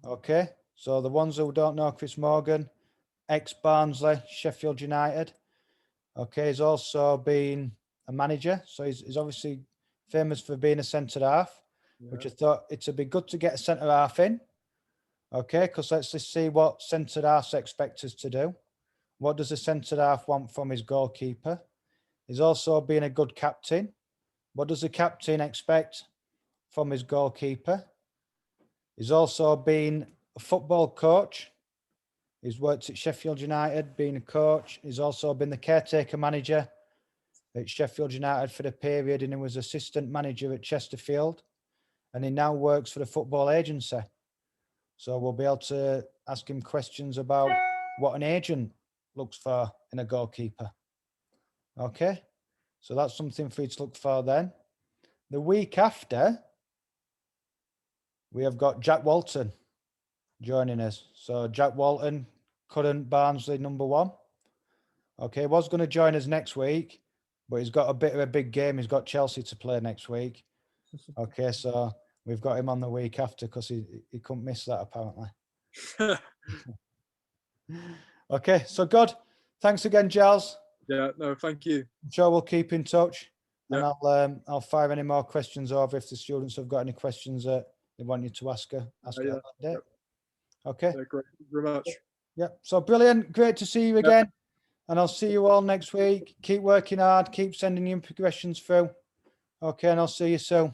Okay, so the ones who don't know Chris Morgan, ex-Barnsley, Sheffield United. Okay, he's also been a manager. So he's obviously famous for being a centre half, which I thought it'd be good to get a centre half in. Okay, because let's just see what centre halves expect us to do. What does a centre half want from his goalkeeper? He's also been a good captain. What does the captain expect from his goalkeeper? He's also been a football coach. He's worked at Sheffield United, being a coach. He's also been the caretaker manager at Sheffield United for the period, and he was assistant manager at Chesterfield. And he now works for the football agency. So we'll be able to ask him questions about what an agent looks for in a goalkeeper. Okay, so that's something for you to look for then. The week after, we have got Jack Walton joining us. So Jack Walton, current Barnsley #1. Okay, was going to join us next week, but he's got a bit of a big game. He's got Chelsea to play next week. Okay, so we've got him on the week after because he couldn't miss that apparently. Okay, so good. Thanks again, Giles. Yeah, no, thank you. I'm sure we'll keep in touch, and I'll fire any more questions over if the students have got any questions that they want you to ask her. Ask her that day. Okay. Yeah, great. Thank you very much. Yeah. So brilliant. Great to see you again, and I'll see you all next week. Keep working hard. Keep sending your progressions through. Okay, and I'll see you soon.